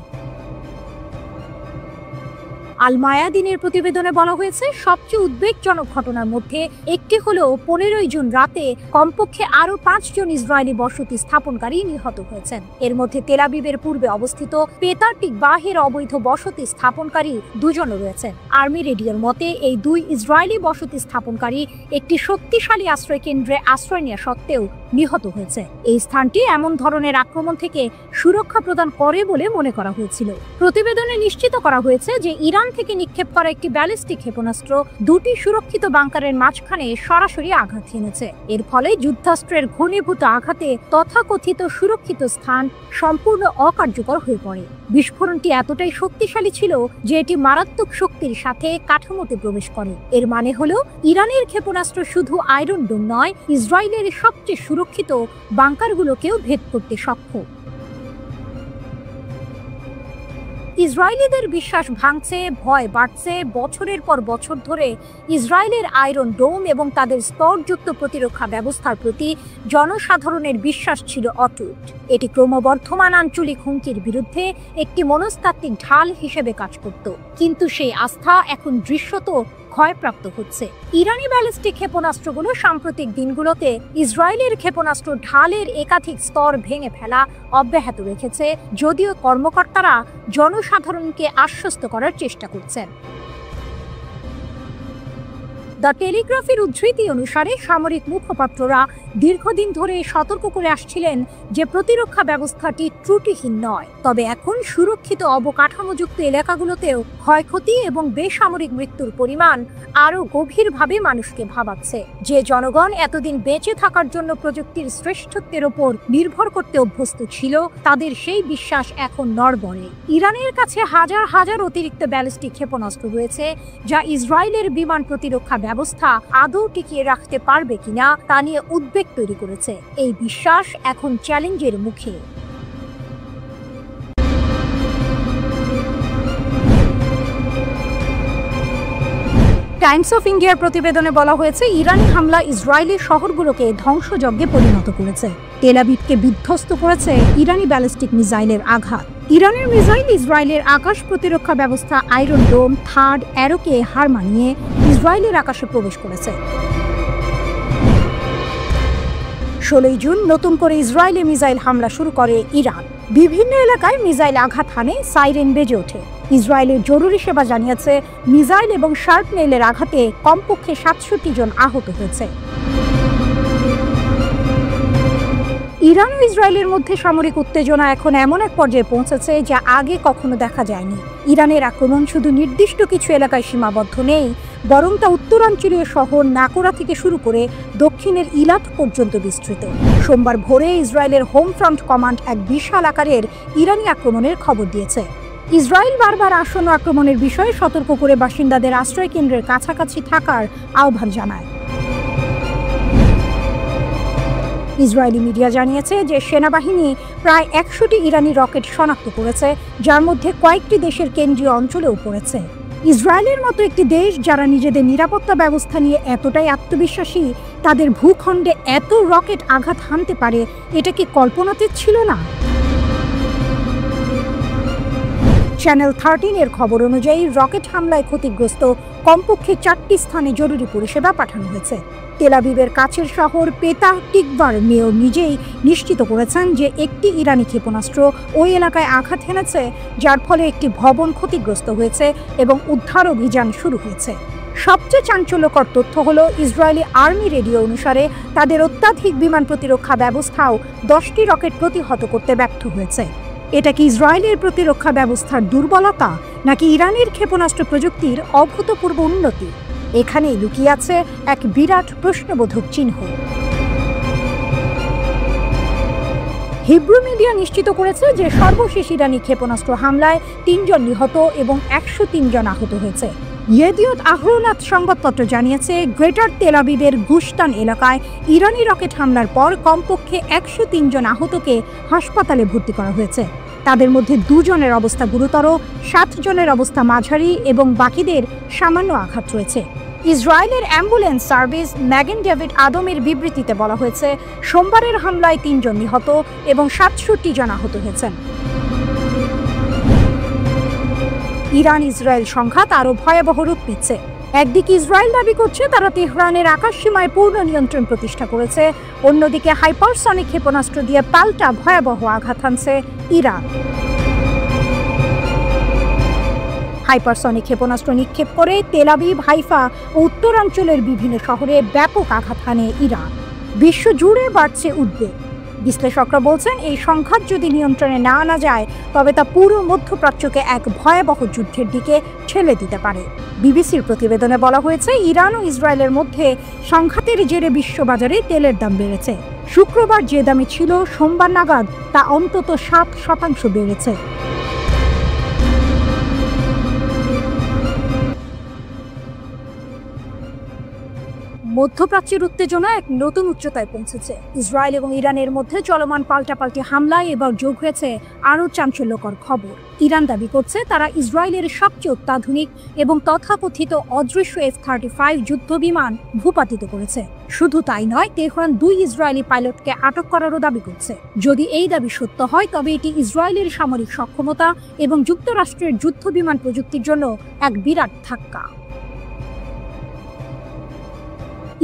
আল মায়াদিনের প্রতিবেদনে বলা হয়েছে, সবচেয়ে উদ্বেগজনক ঘটনার মধ্যে একটি হলো 15 জুন রাতে কমপক্ষে আরও 5 জন ইসরায়েলি বসতি স্থাপনকারী নিহত হয়েছেন। এর মধ্যে তেল আবিবের পূর্বে অবস্থিত পেতার টিকবাহের অবৈধ বসতি স্থাপনকারী 2 জন রয়েছেন। আর্মি রেডিওর মতে এই 2 ইসরায়েলি বসতি স্থাপনকারী একটি শক্তিশালী আশ্রয় কেন্দ্রে আশ্রয় নেওয়া সত্ত্বেও নিহত হয়েছে। এই স্থানটি এমন ধরনের আক্রমণ থেকে সুরক্ষা প্রদান করে বলে মনে করা হয়েছিল। প্রতিবেদনে নিশ্চিত করা হয়েছে যে ইরান থেকে নিক্ষেপ করা একটি ব্যালিস্টিক ক্ষেপণাস্ত্র 2টি সুরক্ষিত বাংকারের মাঝখানে সরাসরি আঘাত হেনেছে। এর ফলে যুদ্ধাস্ত্রের ঘনীভূত আঘাতে তথাকথিত সুরক্ষিত স্থান সম্পূর্ণ অকার্যকর হয়ে পড়ে। বিস্ফোরণটি এতটাই শক্তিশালী ছিল যে এটি মারাত্মক শক্তির সাথে কাঠামোতে প্রবেশ করে। এর মানে হলো ইরানের ক্ষেপণাস্ত্র শুধু আয়রন ডোম নয়, ইসরায়েলের সবচেয়ে সুরক্ষিত বাংকারগুলোকেও ভেদ করতে সক্ষম। ইসরায়েলিদের বিশ্বাস ভাঙছে, ভয় বাড়ছে। বছরের পর বছর ধরে ইসরায়েলের আয়রন ডোম এবং তাদের স্তরযুক্ত প্রতিরক্ষা ব্যবস্থার প্রতি জনসাধারণের বিশ্বাস ছিল অটুট। এটি ক্রমবর্ধমান আঞ্চলিক হুমকির বিরুদ্ধে একটি মনস্তাত্ত্বিক ঢাল হিসেবে কাজ করত, কিন্তু সেই আস্থা এখন দৃশ্যত ক্ষয়প্রাপ্ত হচ্ছে। ইরানি ব্যালিস্টিক ক্ষেপণাস্ত্রগুলো সাম্প্রতিক দিনগুলোতে ইসরায়েলের ক্ষেপণাস্ত্র ঢালের একাধিক স্তর ভেঙে ফেলা অব্যাহত রেখেছে, যদিও কর্মকর্তারা জনসাধারণকে আশ্বস্ত করার চেষ্টা করছেন। দ্য টেলিগ্রাফের উদ্ধৃতি অনুসারে সামরিক মুখপাত্ররা দীর্ঘদিন ধরে সতর্ক করে আসছিলেন যে প্রতিরক্ষা ব্যবস্থাটি ত্রুটিহীন নয়, তবে এখন সুরক্ষিত অবকাঠামোযুক্ত এলাকাগুলোতেও ক্ষয়ক্ষতি এবং বেসামরিক মৃত্যুর পরিমাণ আরও গভীরভাবে মানুষকে ভাবাচ্ছে। যে জনগণ এতদিন বেঁচে থাকার জন্য প্রযুক্তির শ্রেষ্ঠত্বের ওপর নির্ভর করতে অভ্যস্ত ছিল, তাদের সেই বিশ্বাস এখন নড়বড়ে। ইরানের কাছে হাজার হাজার অতিরিক্ত ব্যালিস্টিক ক্ষেপণাস্ত্র রয়েছে, যা ইসরায়েলের বিমান প্রতিরক্ষা ব্যবস্থা আদৌ টিকিয়ে রাখতে পারবে কিনা তা নিয়ে উদ্বেগ তৈরি করেছে। এই বিশ্বাস এখন চ্যালেঞ্জের মুখে। টাইমস অফ ইন্ডিয়ার প্রতিবেদনে বলা হয়েছে, ইরানি হামলা ইসরায়েলি শহরগুলোকে ধ্বংসযজ্ঞে পরিণত করেছে। তেল আবিবকে বিধ্বস্ত করেছে ইরানি ব্যালিস্টিক মিসাইলের আঘাত। ইরানের মিসাইল ইসরায়েলের আকাশ প্রতিরক্ষা ব্যবস্থা আয়রন ডোম থার্ড অ্যারোকে হার মানিয়ে ইসরায়েলের আকাশে প্রবেশ করেছে। 16 জুন নতুন করে ইসরায়েলে মিসাইল হামলা শুরু করে ইরান। বিভিন্ন এলাকায় মিসাইল আঘাত হানে, সাইরেন বেজে ওঠে। ইসরায়েলের জরুরি সেবা জানিয়েছে, মিসাইল এবং শার্পনেলের আঘাতে কমপক্ষে 67 জন আহত হয়েছে। ইরান ও ইসরায়েলের মধ্যে সামরিক উত্তেজনা এখন এমন এক পর্যায়ে পৌঁছেছে যা আগে কখনো দেখা যায়নি। ইরানের আক্রমণ শুধু নির্দিষ্ট কিছু এলাকায় সীমাবদ্ধ নেই, বরং তা উত্তরাঞ্চলীয় শহর নাকোরা থেকে শুরু করে দক্ষিণের ইলাত পর্যন্ত বিস্তৃত। সোমবার ভোরে ইসরায়েলের হোম ফ্রন্ট কমান্ড এক বিশাল আকারের ইরানি আক্রমণের খবর দিয়েছে। ইসরায়েল বারবার আসন্ন আক্রমণের বিষয়ে সতর্ক করে বাসিন্দাদের আশ্রয় কেন্দ্রের কাছাকাছি থাকার আহ্বান জানায়। ইসরায়েলি মিডিয়া জানিয়েছে যে সেনাবাহিনী প্রায় 100টি ইরানি রকেট শনাক্ত করেছে, যার মধ্যে কয়েকটি দেশের কেন্দ্রীয় অঞ্চলেও পড়েছে। ইসরায়েলের মতো একটি দেশ যারা নিজেদের নিরাপত্তা ব্যবস্থা নিয়ে এতটাই আত্মবিশ্বাসী, তাদের ভূখণ্ডে এত রকেট আঘাত হানতে পারে, এটা কি কল্পনাতীত ছিল না? চ্যানেল 13 এর খবর অনুযায়ী রকেট হামলায় ক্ষতিগ্রস্ত কমপক্ষে 4টি স্থানে জরুরি পরিষেবা পাঠানো হয়েছে। তেল আবিবের কাছের শহর পেতাহ টিকভার মেয়র নিজেই নিশ্চিত করেছেন যে একটি ইরানি ক্ষেপণাস্ত্র ওই এলাকায় আঘাত হেনেছে, যার ফলে একটি ভবন ক্ষতিগ্রস্ত হয়েছে এবং উদ্ধার অভিযান শুরু হয়েছে। সবচেয়ে চাঞ্চল্যকর তথ্য হলো, ইসরায়েলি আর্মি রেডিও অনুসারে তাদের অত্যাধুনিক বিমান প্রতিরক্ষা ব্যবস্থাও 10টি রকেট প্রতিহত করতে ব্যর্থ হয়েছে। এটা কি ইসরায়েলের প্রতিরক্ষা ব্যবস্থার দুর্বলতা, নাকি ইরানের ক্ষেপণাস্ত্র প্রযুক্তির অভূতপূর্ব উন্নতি? এখানেই লুকিয়ে আছে এক বিরাট প্রশ্নবোধক চিহ্ন। হিব্রু মিডিয়া নিশ্চিত করেছে যে সর্বশেষ ইরানি ক্ষেপণাস্ত্র হামলায় 3 জন নিহত এবং 103 জন আহত হয়েছে। ইয়েদিওত আহরোনাত সংবাদপত্র জানিয়েছে, গ্রেটার তেল আবিবের গুশতান এলাকায় ইরানি রকেট হামলার পর কমপক্ষে 103 জন আহতকে হাসপাতালে ভর্তি করা হয়েছে। তাদের মধ্যে 2 জনের অবস্থা গুরুতর, 7 জনের অবস্থা মাঝারি এবং বাকিদের সামান্য আঘাত রয়েছে। ইসরায়েলের অ্যাম্বুলেন্স সার্ভিস ম্যাগেন ডেভিড আদমের বিবৃতিতে বলা হয়েছে, সোমবারের হামলায় 3 জন নিহত এবং 67 জন আহত হয়েছেন। ইরান ইসরায়েল সংঘাত আরও ভয়াবহ রূপ নিচ্ছে। একদিকে ইসরায়েল দাবি করছে তারা তেহরানের আকাশসীমায় পূর্ণ নিয়ন্ত্রণ প্রতিষ্ঠা করেছে, অন্যদিকে হাইপারসনিক ক্ষেপণাস্ত্র দিয়ে পাল্টা ভয়াবহ আঘাত হানছে ইরান। হাইপারসনিক ক্ষেপণাস্ত্র নিক্ষেপ করে তেল আবিব, হাইফা ও উত্তরাঞ্চলের বিভিন্ন শহরে ব্যাপক আঘাত হানে ইরান। বিশ্বজুড়ে বাড়ছে উদ্বেগ। বিশ্লেষকরা বলছেন, এই সংঘাত যদি নিয়ন্ত্রণে না আনা যায়, তবে তা পুরো মধ্যপ্রাচ্যকে এক ভয়াবহ যুদ্ধের দিকে ঠেলে দিতে পারে। বিবিসির প্রতিবেদনে বলা হয়েছে, ইরান ও ইসরায়েলের মধ্যে সংঘাতের জেরে বিশ্ববাজারে তেলের দাম বেড়েছে। শুক্রবার যে দামে ছিল, সোমবার নাগাদ তা অন্তত 7% বেড়েছে। মধ্যপ্রাচ্যের উত্তেজনা এক নতুন উচ্চতায় পৌঁছেছে। ইসরায়েল এবং ইরানের মধ্যে চলমান পাল্টাপাল্টি হামলায় এবার যোগ হয়েছে আরও চাঞ্চল্যকর খবর। ইরান দাবি করছে তারা ইসরায়েলের সবচেয়ে অত্যাধুনিক এবং তথাকথিত অদৃশ্য F-35 যুদ্ধ বিমান ভূপাতিত করেছে। শুধু তাই নয়, তেহরান 2 ইসরায়েলি পাইলটকে আটক করারও দাবি করছে। যদি এই দাবি সত্য হয়, তবে এটি ইসরায়েলের সামরিক সক্ষমতা এবং যুক্তরাষ্ট্রের যুদ্ধ বিমান প্রযুক্তির জন্য এক বিরাট ধাক্কা।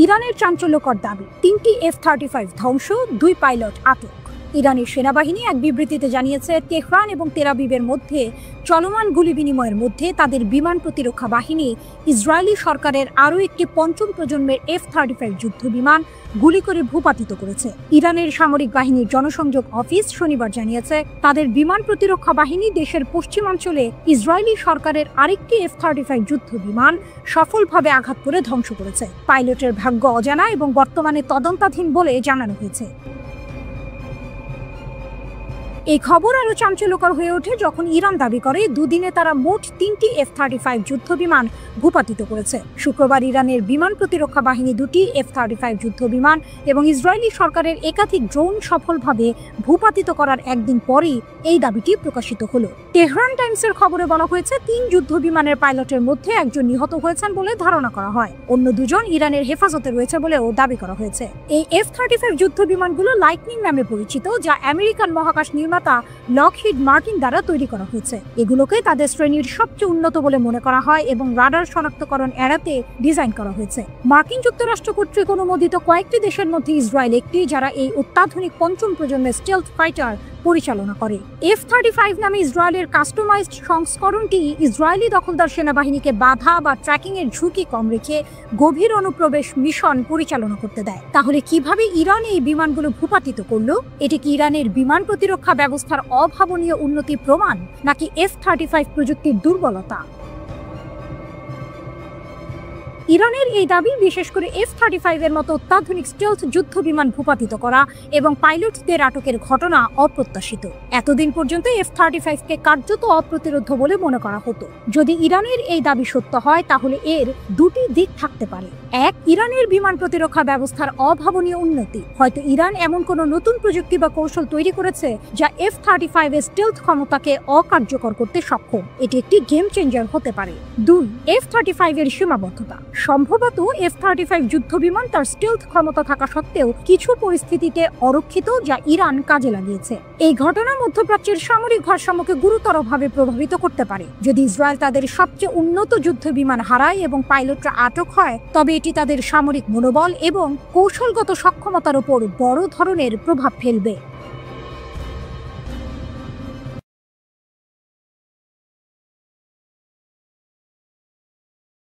ইরানের চাঞ্চল্যকর দাবি, 3টি F-35 ধ্বংস, 2 পাইলট আটক। ইরানের সেনাবাহিনী এক বিবৃতিতে জানিয়েছে, তেহরান এবং তেল আবিবের মধ্যে চলমান গুলি বিনিময়ের মধ্যে তাদের বিমান প্রতিরক্ষা বাহিনী ইসরায়েলি সরকারের আরও একটি পঞ্চম প্রজন্মের F-35 যুদ্ধ বিমান গুলি করে ভূপাতিত করেছে। ইরানের সামরিক বাহিনীর জনসংযোগ অফিস শনিবার জানিয়েছে, তাদের বিমান প্রতিরক্ষা বাহিনী দেশের পশ্চিমাঞ্চলে ইসরায়েলি সরকারের আরেকটি F-35 যুদ্ধ বিমান সফলভাবে আঘাত করে ধ্বংস করেছে। পাইলটের ভাগ্য অজানা এবং বর্তমানে তদন্তাধীন বলে জানানো হয়েছে। এই খবর আরও চাঞ্চল্যকর হয়ে ওঠে যখন ইরান দাবি করে দুদিনে তারা মোট 3টি F-35 যুদ্ধ বিমান ভূপাতিত করেছে। শুক্রবার ইরানের বিমান প্রতিরক্ষা বাহিনী 2টি F-35 যুদ্ধ বিমান এবং ইসরায়েলি সরকারের একাধিক ড্রোন সফলভাবে ভূপাতিত করার একদিন পরেই এই দাবিটি প্রকাশিত হলো। তেহরান টাইমসের খবরে বলা হয়েছে, 3 যুদ্ধ বিমানের পাইলটের মধ্যে একজন নিহত হয়েছেন বলে ধারণা করা হয়। অন্য 2 জন ইরানের হেফাজতে রয়েছে বলেও দাবি করা হয়েছে। এই F-35 যুদ্ধ বিমানগুলো লাইটনিং নামে পরিচিত, যা আমেরিকান মহাকাশ নির্মাতা লকহিড মার্টিন দ্বারা তৈরি করা হয়েছে। এগুলোকে তাদের শ্রেণীর সবচেয়ে উন্নত বলে মনে করা হয় এবং রাডার শনাক্তকরণ এড়াতে ডিজাইন করা হয়েছে। মার্কিন যুক্তরাষ্ট্র কর্তৃক অনুমোদিত কয়েকটি দেশের মধ্যে ইসরায়েল একটি, যারা এই অত্যাধুনিক পঞ্চম প্রজন্মের স্টেলথ ফাইটার পরিচালনা করে। F-35 নামে ইসরায়েলের কাস্টমাইজড সংস্করণটি ইসরায়েলি দখলদার সেনাবাহিনীকে বাধা বা ট্র্যাকিং এর ঝুঁকি কম রেখে গভীর অনুপ্রবেশ মিশন পরিচালনা করতে দেয়। তাহলে কিভাবে ইরান এই বিমানগুলো ভূপাতিত করলো? এটি কি ইরানের বিমান প্রতিরক্ষা ব্যবস্থার অভাবনীয় উন্নতি প্রমাণ, নাকি F-35 প্রযুক্তির দুর্বলতা? ইরানের এই দাবি, বিশেষ করে F-35 এর মতো অত্যাধুনিক স্টেলথ যুদ্ধ বিমান ভূপাতিত করা এবং পাইলটদের আটকের ঘটনা অপ্রত্যাশিত। এতদিন পর্যন্ত F-35কে কার্যত অপ্রতিরোধ্য বলে মনে করা হতো। যদি ইরানের এই দাবি সত্য হয়, তাহলে এর 2টি দিক থাকতে পারে। 1, ইরানের বিমান প্রতিরক্ষা ব্যবস্থার অভাবনীয় উন্নতি। হয়তো ইরান এমন কোনো নতুন প্রযুক্তি বা কৌশল তৈরি করেছে যা F-35 এর স্টেলথ ক্ষমতাকে অকার্যকর করতে সক্ষম। এটি একটি গেম চেঞ্জার হতে পারে। 2, F-35 এর সীমাবদ্ধতা। সম্ভবত F-35 যুদ্ধ বিমান তার স্টেলথ ক্ষমতা থাকা সত্ত্বেও কিছু পরিস্থিতিতে অরক্ষিত, যা ইরান কাজে লাগিয়েছে। এই ঘটনা মধ্যপ্রাচ্যের সামরিক ভারসাম্যকে গুরুতরভাবে প্রভাবিত করতে পারে। যদি ইসরায়েল তাদের সবচেয়ে উন্নত যুদ্ধ বিমান হারায় এবং পাইলটরা আটক হয়, তবে এটি তাদের সামরিক মনোবল এবং কৌশলগত সক্ষমতার উপর বড় ধরনের প্রভাব ফেলবে।